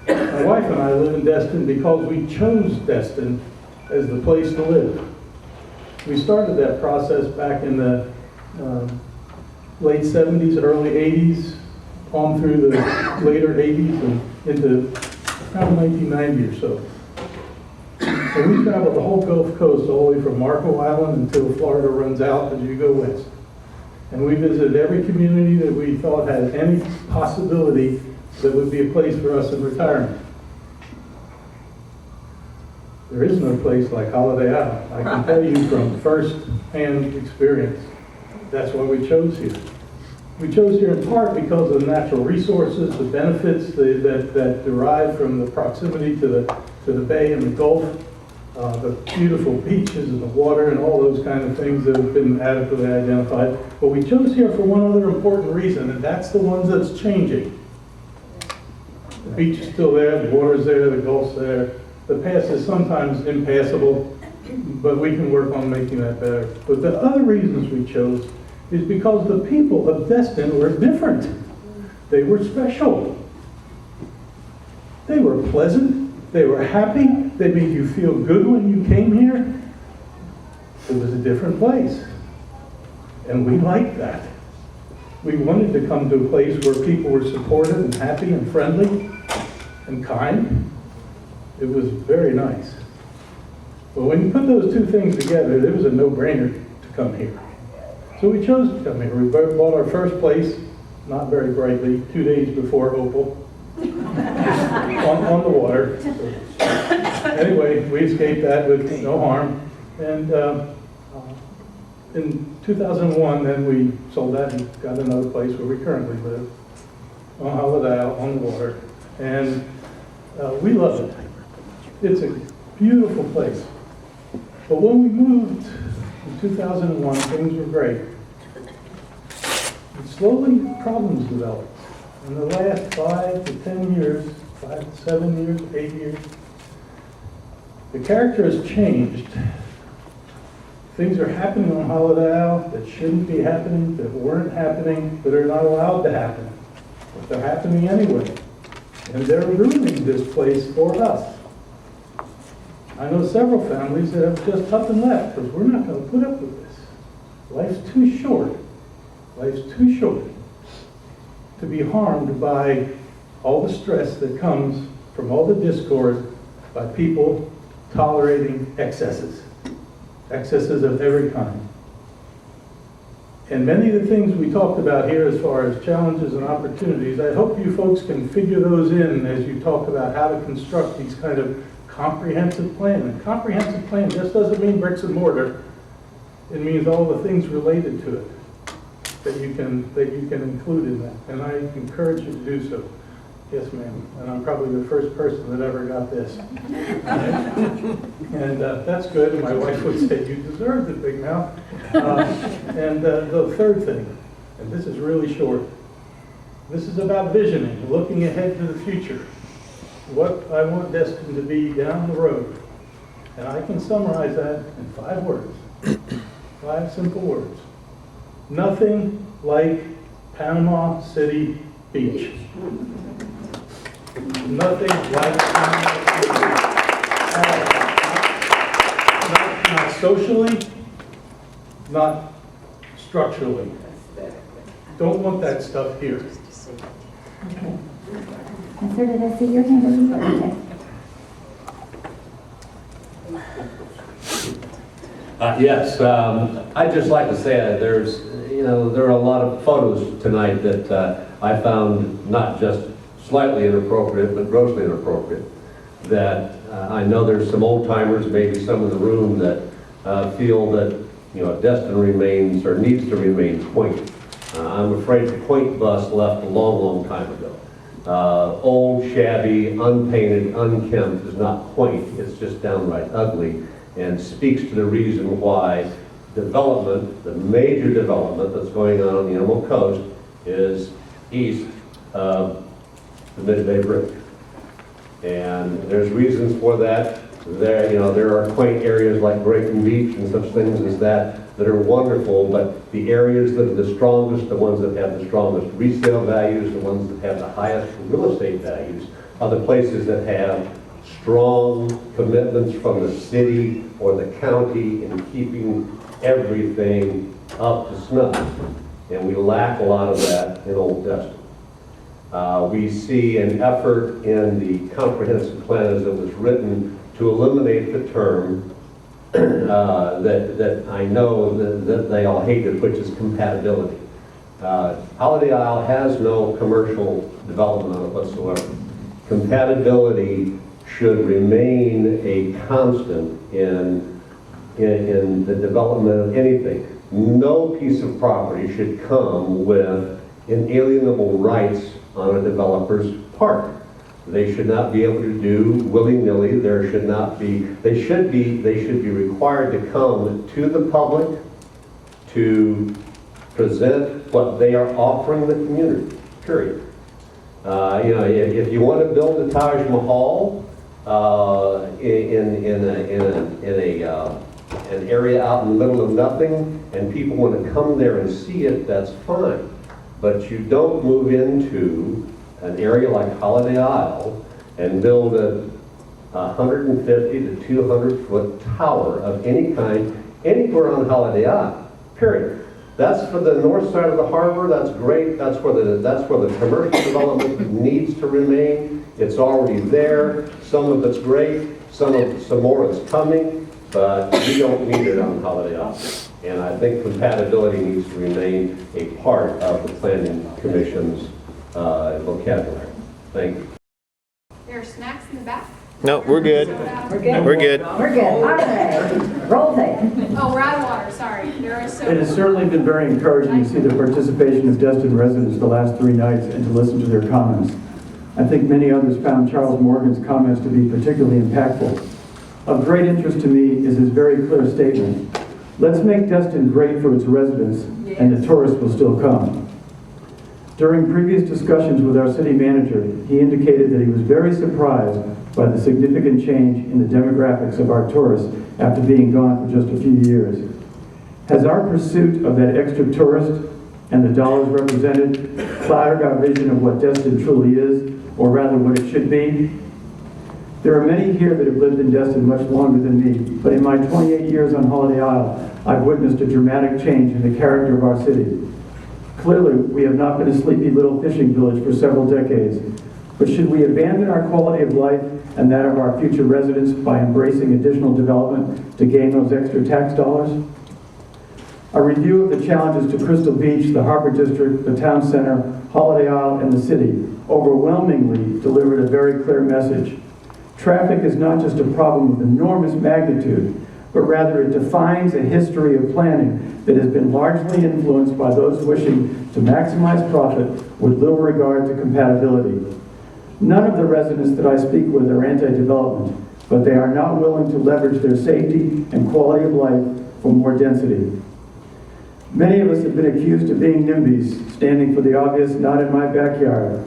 be. My wife and I live in Destin because we chose Destin as the place to live. We started that process back in the late 70s, early 80s, on through the later 80s and into around 1990 or so. And we traveled the whole Gulf Coast all the way from Marco Island until Florida runs out as you go west. And we visited every community that we thought had any possibility that would be a place for us in retirement. There is no place like Holiday Isle. I can tell you from first-hand experience, that's why we chose here. We chose here in part because of the natural resources, the benefits that derive from the proximity to the bay and the Gulf, the beautiful beaches and the water and all those kind of things that have been adequately identified. But we chose here for one other important reason, and that's the one that's changing. The beach is still there, the water's there, the Gulf's there. The pass is sometimes impassable, but we can work on making that better. But the other reasons we chose is because the people of Destin were different. They were special. They were pleasant. They were happy. They made you feel good when you came here. It was a different place. And we liked that. We wanted to come to a place where people were supportive and happy and friendly and kind. It was very nice. But when you put those two things together, it was a no-brainer to come here. So we chose to come here. We bought our first place, not very brightly, 2 days before Opal, on the water. Anyway, we escaped that with no harm. And in 2001, then we sold that and got another place where we currently live, on Holiday Isle, on the water. And we love it. It's a beautiful place. But when we moved in 2001, things were great. And slowly, problems developed. In the last 5 to 10 years, 5 to 7 years, 8 years, the character has changed. Things are happening on Holiday Isle that shouldn't be happening, that weren't happening, that are not allowed to happen. But they're happening anyway. And they're ruining this place for us. I know several families that have just up and left because we're not going to put up with this. Life's too short. Life's too short to be harmed by all the stress that comes from all the discord by people tolerating excesses. Excesses of every kind. And many of the things we talked about here as far as challenges and opportunities, I hope you folks can figure those in as you talk about how to construct these kind of comprehensive plan. A comprehensive plan just doesn't mean bricks and mortar. It means all the things related to it that you can include in that. And I encourage you to do so. Yes, ma'am. And I'm probably the first person that ever got this. And that's good. And my wife would say, you deserved it, big mouth. And the third thing, and this is really short, this is about visioning, looking ahead to the future. What I want Destin to be down the road. And I can summarize that in 5 words. 5 simple words. Nothing like Panama City Beach. Nothing like Panama City Beach. Not socially, not structurally. Don't want that stuff here. Okay. Sir, did I see your hand? Okay. Yes, I'd just like to say there are a lot of photos tonight that I found not just slightly inappropriate, but grossly inappropriate. That I know there's some old timers, maybe some in the room that feel that Destin remains or needs to remain quaint. I'm afraid the quaint bus left a long, long time ago. Old, shabby, unpainted, unkempt is not quaint. It's just downright ugly, and speaks to the reason why development, the major development that's going on the Emerald Coast, is east of the Midway Bridge. And there's reasons for that. There are quaint areas like Brayton Beach and such things as that are wonderful, but the areas that are the strongest, the ones that have the strongest resale values, the ones that have the highest real estate values, are the places that have strong commitments from the city or the county in keeping everything up to snuff. And we lack a lot of that in Old Destin. We see an effort in the comprehensive plan as it was written to eliminate the term that I know that they all hated, which is compatibility. Holiday Isle has no commercial development on it whatsoever. Compatibility should remain a constant in the development of anything. No piece of property should come with inalienable rights on a developer's part. They should not be able to do willy-nilly. There should not be. They should be required to come to the public to present what they are offering the community. Period. If you want to build a Taj Mahal in an area out in the middle of nothing, and people want to come there and see it, that's fine. But you don't move into an area like Holiday Isle and build a 150 to 200 foot tower of any kind anywhere on Holiday Isle. Period. That's for the north side of the harbor. That's great. That's where the commercial development needs to remain. It's already there. Some of it's great. Some more is coming, but we don't need it on Holiday Isle. And I think compatibility needs to remain a part of the Planning Commission's vocabulary. Thank you. There are snacks in the back? No, we're good. We're good. We're good. We're good. All right. Roll tape. Oh, we're out of water, sorry. There is It has certainly been very encouraging to see the participation of Destin residents the last 3 nights and to listen to their comments. I think many others found Charles Morgan's comments to be particularly impactful. Of great interest to me is his very clear statement. Let's make Destin great for its residents, and the tourists will still come. During previous discussions with our city manager, he indicated that he was very surprised by the significant change in the demographics of our tourists after being gone for just a few years. Has our pursuit of that extra tourist and the dollars represented clouded our vision of what Destin truly is, or rather what it should be? There are many here that have lived in Destin much longer than me, but in my 28 years on Holiday Isle, I've witnessed a dramatic change in the character of our city. Clearly, we have not been a sleepy little fishing village for several decades, but should we abandon our quality of life and that of our future residents by embracing additional development to gain those extra tax dollars? A review of the challenges to Crystal Beach, the Harbor District, the Town Center, Holiday Isle, and the city overwhelmingly delivered a very clear message. Traffic is not just a problem of enormous magnitude, but rather it defines a history of planning that has been largely influenced by those wishing to maximize profit with little regard to compatibility. None of the residents that I speak with are anti-development, but they are not willing to leverage their safety and quality of life for more density. Many of us have been accused of being NIMBYs, standing for the obvious not in my backyard.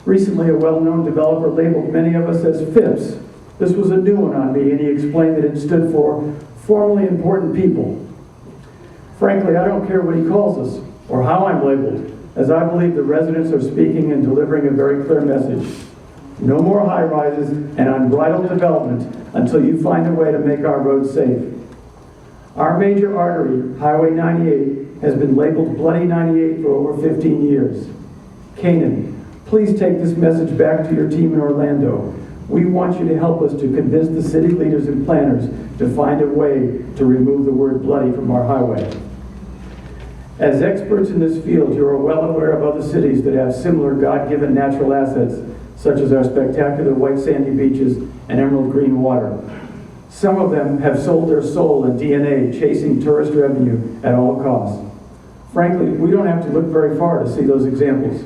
Recently, a well-known developer labeled many of us as FIPS. This was a new one on me, and he explained that it stood for Formally Important People. Frankly, I don't care what he calls us or how I'm labeled, as I believe the residents are speaking and delivering a very clear message. No more high-rises and unbridled development until you find a way to make our roads safe. Our major artery, Highway 98, has been labeled Bloody 98 for over 15 years. Canin, please take this message back to your team in Orlando. We want you to help us to convince the city leaders and planners to find a way to remove the word bloody from our highway. As experts in this field, you are well aware of other cities that have similar God-given natural assets, such as our spectacular white sandy beaches and emerald green water. Some of them have sold their soul and DNA chasing tourist revenue at all costs. Frankly, we don't have to look very far to see those examples.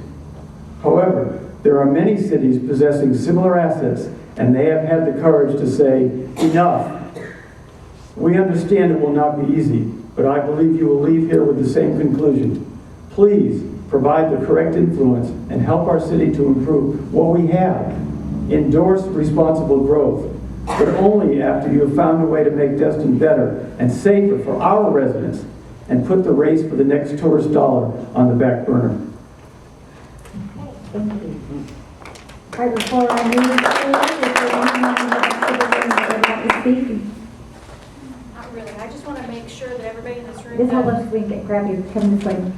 However, there are many cities possessing similar assets, and they have had the courage to say, enough. We understand it will not be easy, but I believe you will leave here with the same conclusion. Please provide the correct influence and help our city to improve what we have. Endorse responsible growth, but only after you have found a way to make Destin better and safer for our residents, and put the race for the next tourist dollar on the back burner. Thank you. All right, before I move forward, is there anyone in the rest of the room that would like to speak? Not really, I just want to make sure that everybody in this room This whole knows. bunch, we can grab you, come this way.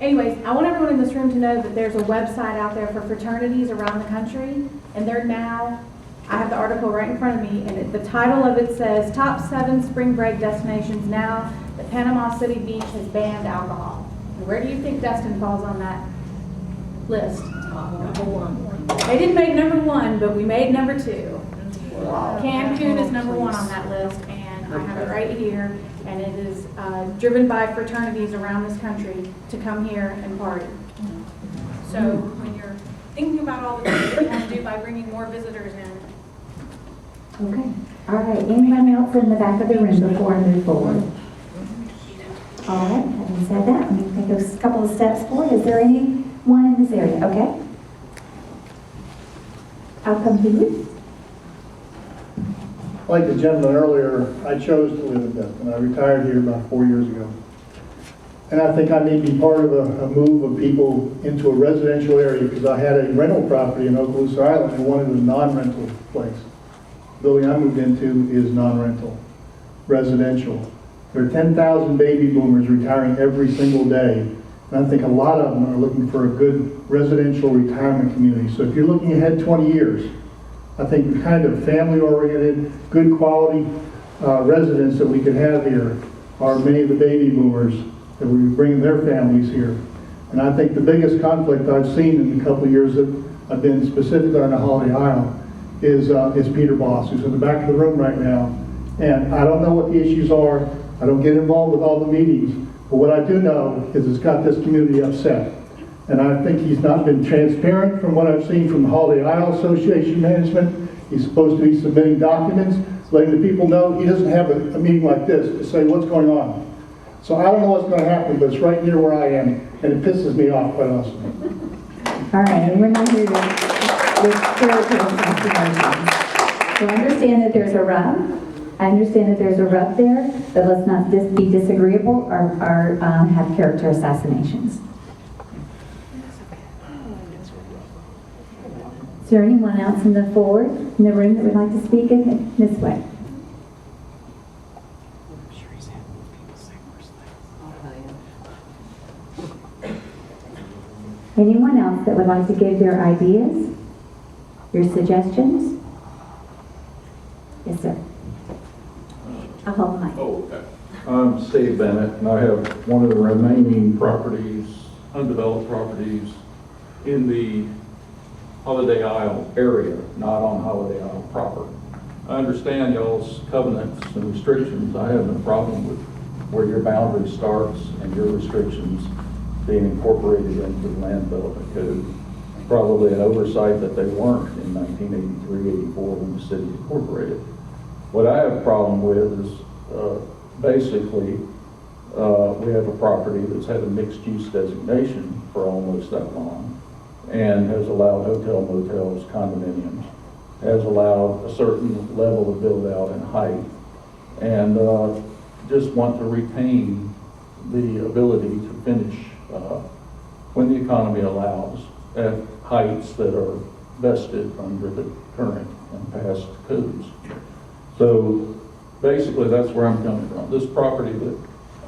Anyways, I want everyone in this room to know that there's a website out there for fraternities around the country, and they're now, I have the article right in front of me, and the title of it says, Top 7 Spring Break Destinations Now that Panama City Beach has banned alcohol. Where do you think Destin falls on that list? Number 1. They didn't make number 1, but we made number 2. Cancun is number 1 on that list, and I have it right here, and it is driven by fraternities around this country to come here and party. So when you're thinking about all the things that you want to do by bringing more visitors in. Okay. All right. Anyone else in the back of the room before I move forward? All right. Having said that, let me take a couple of steps forward. Is there anyone in this area? Okay. I'll come to you. Like the gentleman earlier, I chose to live in Destin. I retired here about 4 years ago. And I think I may be part of a move of people into a residential area because I had a rental property in Okaloosa Island and wanted a non-rental place. The building I moved into is non-rental, residential. There are 10,000 baby boomers retiring every single day. And I think a lot of them are looking for a good residential retirement community. So if you're looking ahead 20 years, I think the kind of family-oriented, good quality residents that we could have here are many of the baby boomers that will be bringing their families here. And I think the biggest conflict I've seen in the couple of years that I've been specifically on the Holiday Isle is Peter Boss, who's in the back of the room right now. And I don't know what the issues are. I don't get involved with all the meetings. But what I do know is it's got this community upset. And I think he's not been transparent from what I've seen from the Holiday Isle Association management. He's supposed to be submitting documents, letting the people know. He doesn't have a meeting like this to say what's going on. So I don't know what's going to happen, but it's right near where I am, and it pisses me off quite honestly. All right, and we're not here to spiritual assassinations. So I understand that there's a rub. I understand that there's a rub there, but let's not be disagreeable or have character assassinations. Is there anyone else in the room that would like to speak? This way. Anyone else that would like to give their ideas, your suggestions? Yes, sir. I'll hold the mic. Oh, okay. I'm Steve Bennett, and I have one of the remaining properties, undeveloped properties, in the Holiday Isle area, not on Holiday Isle proper. I understand y'all's covenants and restrictions. I have no problem with where your boundary starts and your restrictions being incorporated into the land development code. Probably an oversight that they weren't in 1983, 84 when the city incorporated. What I have a problem with is basically we have a property that's had a mixed-use designation for almost that long and has allowed hotel, motels, condominiums, has allowed a certain level of build-out and height, and just want to retain the ability to finish when the economy allows at heights that are vested under the current and past codes. So basically that's where I'm coming from. This property that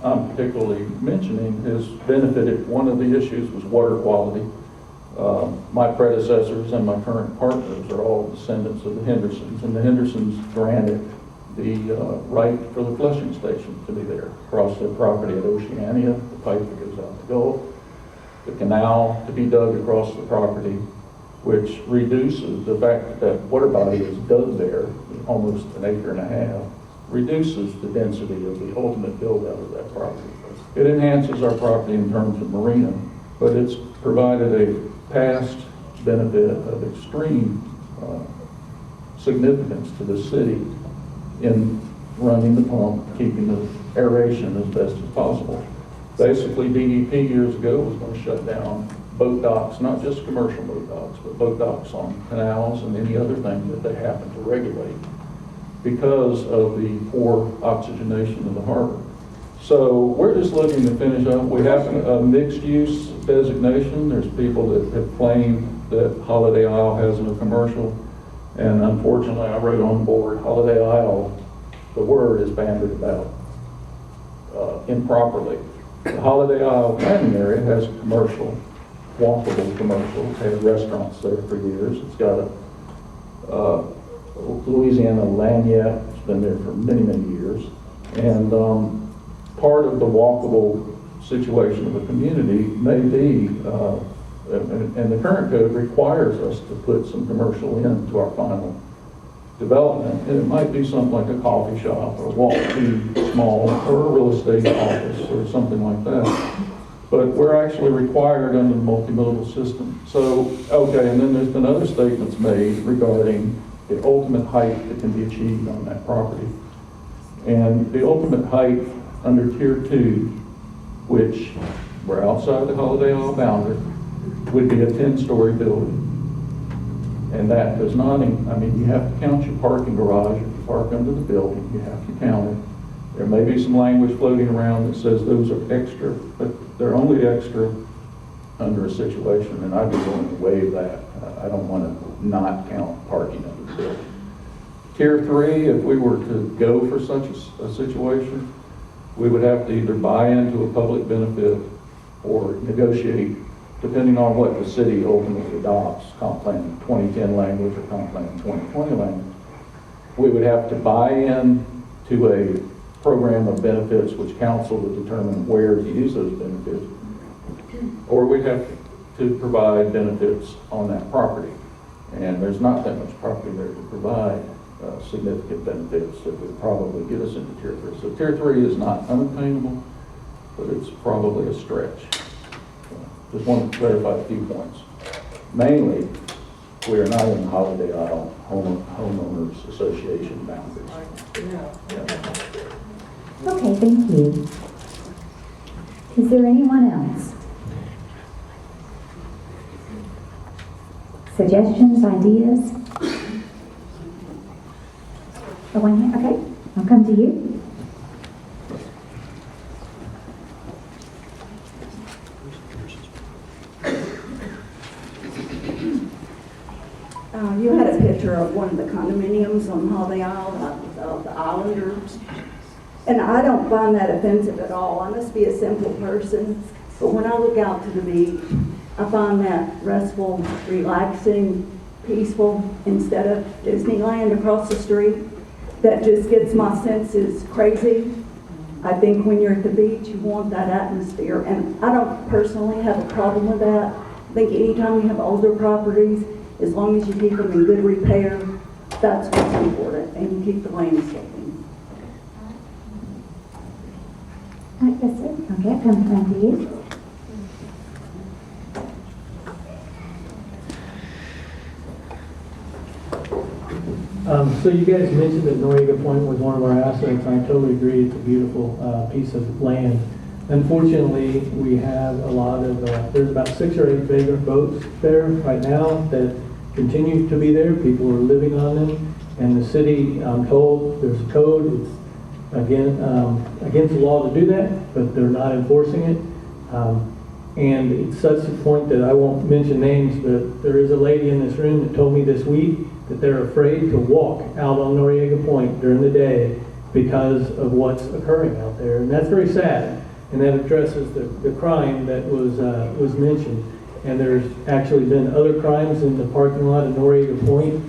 I'm particularly mentioning has benefited. One of the issues was water quality. My predecessors and my current partners are all descendants of the Hendersons, and the Hendersons granted the right for the flushing station to be there across their property at Oceania, the pipe that goes out the Gulf, the canal to be dug across the property, which reduces the fact that that water body is dug there, almost an acre and a half, reduces the density of the ultimate build out of that property. It enhances our property in terms of marina, but it's provided a past benefit of extreme significance to the city in running the pump, keeping the aeration as best as possible. Basically, DEP years ago was going to shut down boat docks, not just commercial boat docks, but boat docks on canals and any other thing that they happen to regulate because of the poor oxygenation of the harbor. So we're just looking to finish up. We have a mixed-use designation. There's people that have claimed that Holiday Isle has no commercial, and unfortunately I wrote on board Holiday Isle, the word is bandied about improperly. The Holiday Isle planning area has a commercial, walkable commercial. It's had restaurants there for years. It's got a Louisiana lanyard. It's been there for many, many years. And part of the walkable situation of a community may be, and the current code requires us to put some commercial into our final development. And it might be something like a coffee shop or walk to small or a real estate office or something like that. But we're actually required under the multimodal system. So, okay, and then there's been other statements made regarding the ultimate height that can be achieved on that property. And the ultimate height under Tier 2, which we're outside the Holiday Isle boundary, would be a 10-story building. And that does not, you have to count your parking garage. If you park under the building, you have to count it. There may be some language floating around that says those are extra, but they're only extra under a situation, and I'd be willing to waive that. I don't want to not count parking under the building. Tier 3, if we were to go for such a situation, we would have to either buy into a public benefit or negotiate, depending on what the city ultimately adopts, comp plan 2010 language or comp plan 2020 language. We would have to buy in to a program of benefits which council would determine where to use those benefits, or we'd have to provide benefits on that property. And there's not that much property there to provide significant benefits that would probably get us into Tier 3. So Tier 3 is not unattainable, but it's probably a stretch. Just wanted to clarify a few points. Mainly, we are not in the Holiday Isle Homeowners Association boundaries. Okay, thank you. Is there anyone else? Suggestions, ideas? Oh, one here, okay. I'll come to you. You had a picture of one of the condominiums on Holiday Isle, of the Islanders. And I don't find that offensive at all. I must be a simple person. But when I look out to the beach, I find that restful, relaxing, peaceful, instead of Disneyland across the street. That just gets my senses crazy. I think when you're at the beach, you want that atmosphere. And I don't personally have a problem with that. I think anytime you have older properties, As long as you keep them in good repair, that's what's important, and you keep the landscaping. Yes, sir. Okay, come to you. So you guys mentioned that Noriega Point was one of our assets. I totally agree. It's a beautiful piece of land. Unfortunately, we have a lot of, there's about 6 or 8 vagrant boats there right now that continue to be there. People are living on them. And the city, I'm told, there's a code. It's against the law to do that, but they're not enforcing it. And it's such a point that I won't mention names, but there is a lady in this room that told me this week that they're afraid to walk out on Noriega Point during the day because of what's occurring out there. And that's very sad. And that addresses the crime that was mentioned. And there's actually been other crimes in the parking lot of Noriega Point.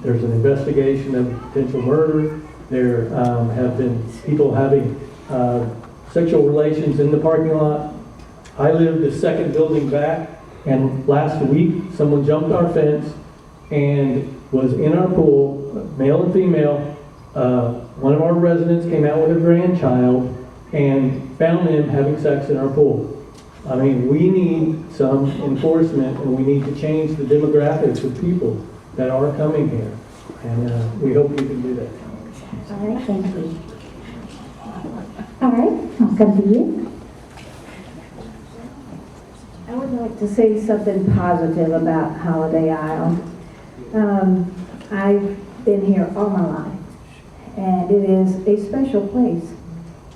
There's an investigation of potential murder. There have been people having sexual relations in the parking lot. I live the second building back, and last week someone jumped our fence and was in our pool, male and female. One of our residents came out with a grandchild and found them having sex in our pool. I mean, we need some enforcement, and we need to change the demographics of people that are coming here. And we hope you can do that. All right, thank you. All right, I'll come to you. I would like to say something positive about Holiday Isle. I've been here all my life, and it is a special place.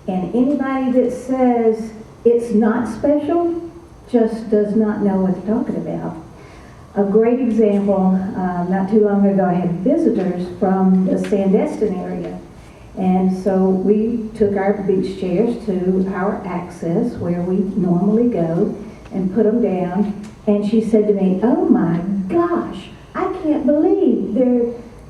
And anybody that says it's not special just does not know what they're talking about. A great example, not too long ago, I had visitors from the Destin area. And so we took our beach chairs to our access where we normally go and put them down. And she said to me, "Oh my gosh, I can't believe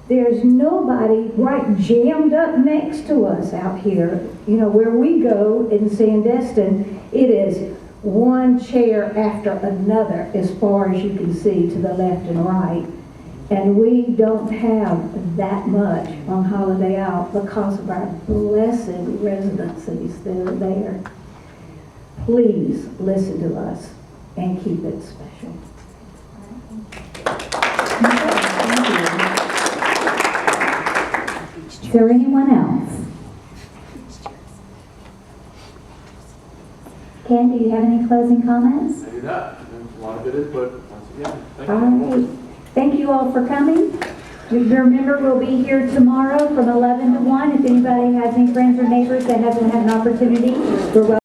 there's nobody right jammed up next to us out here. You know, where we go in Destin, it is one chair after another as far as you can see to the left and right. And we don't have that much on Holiday Isle because of our blessed residencies that are there. Please listen to us and keep it special." Is there anyone else? Ken, do you have any closing comments? I do not. A lot of good input. Once again, thank All you. right. Thank you all for coming. Remember, we'll be here tomorrow from 11 to 1. If anybody has any friends or neighbors that hasn't had an opportunity, we're welcome.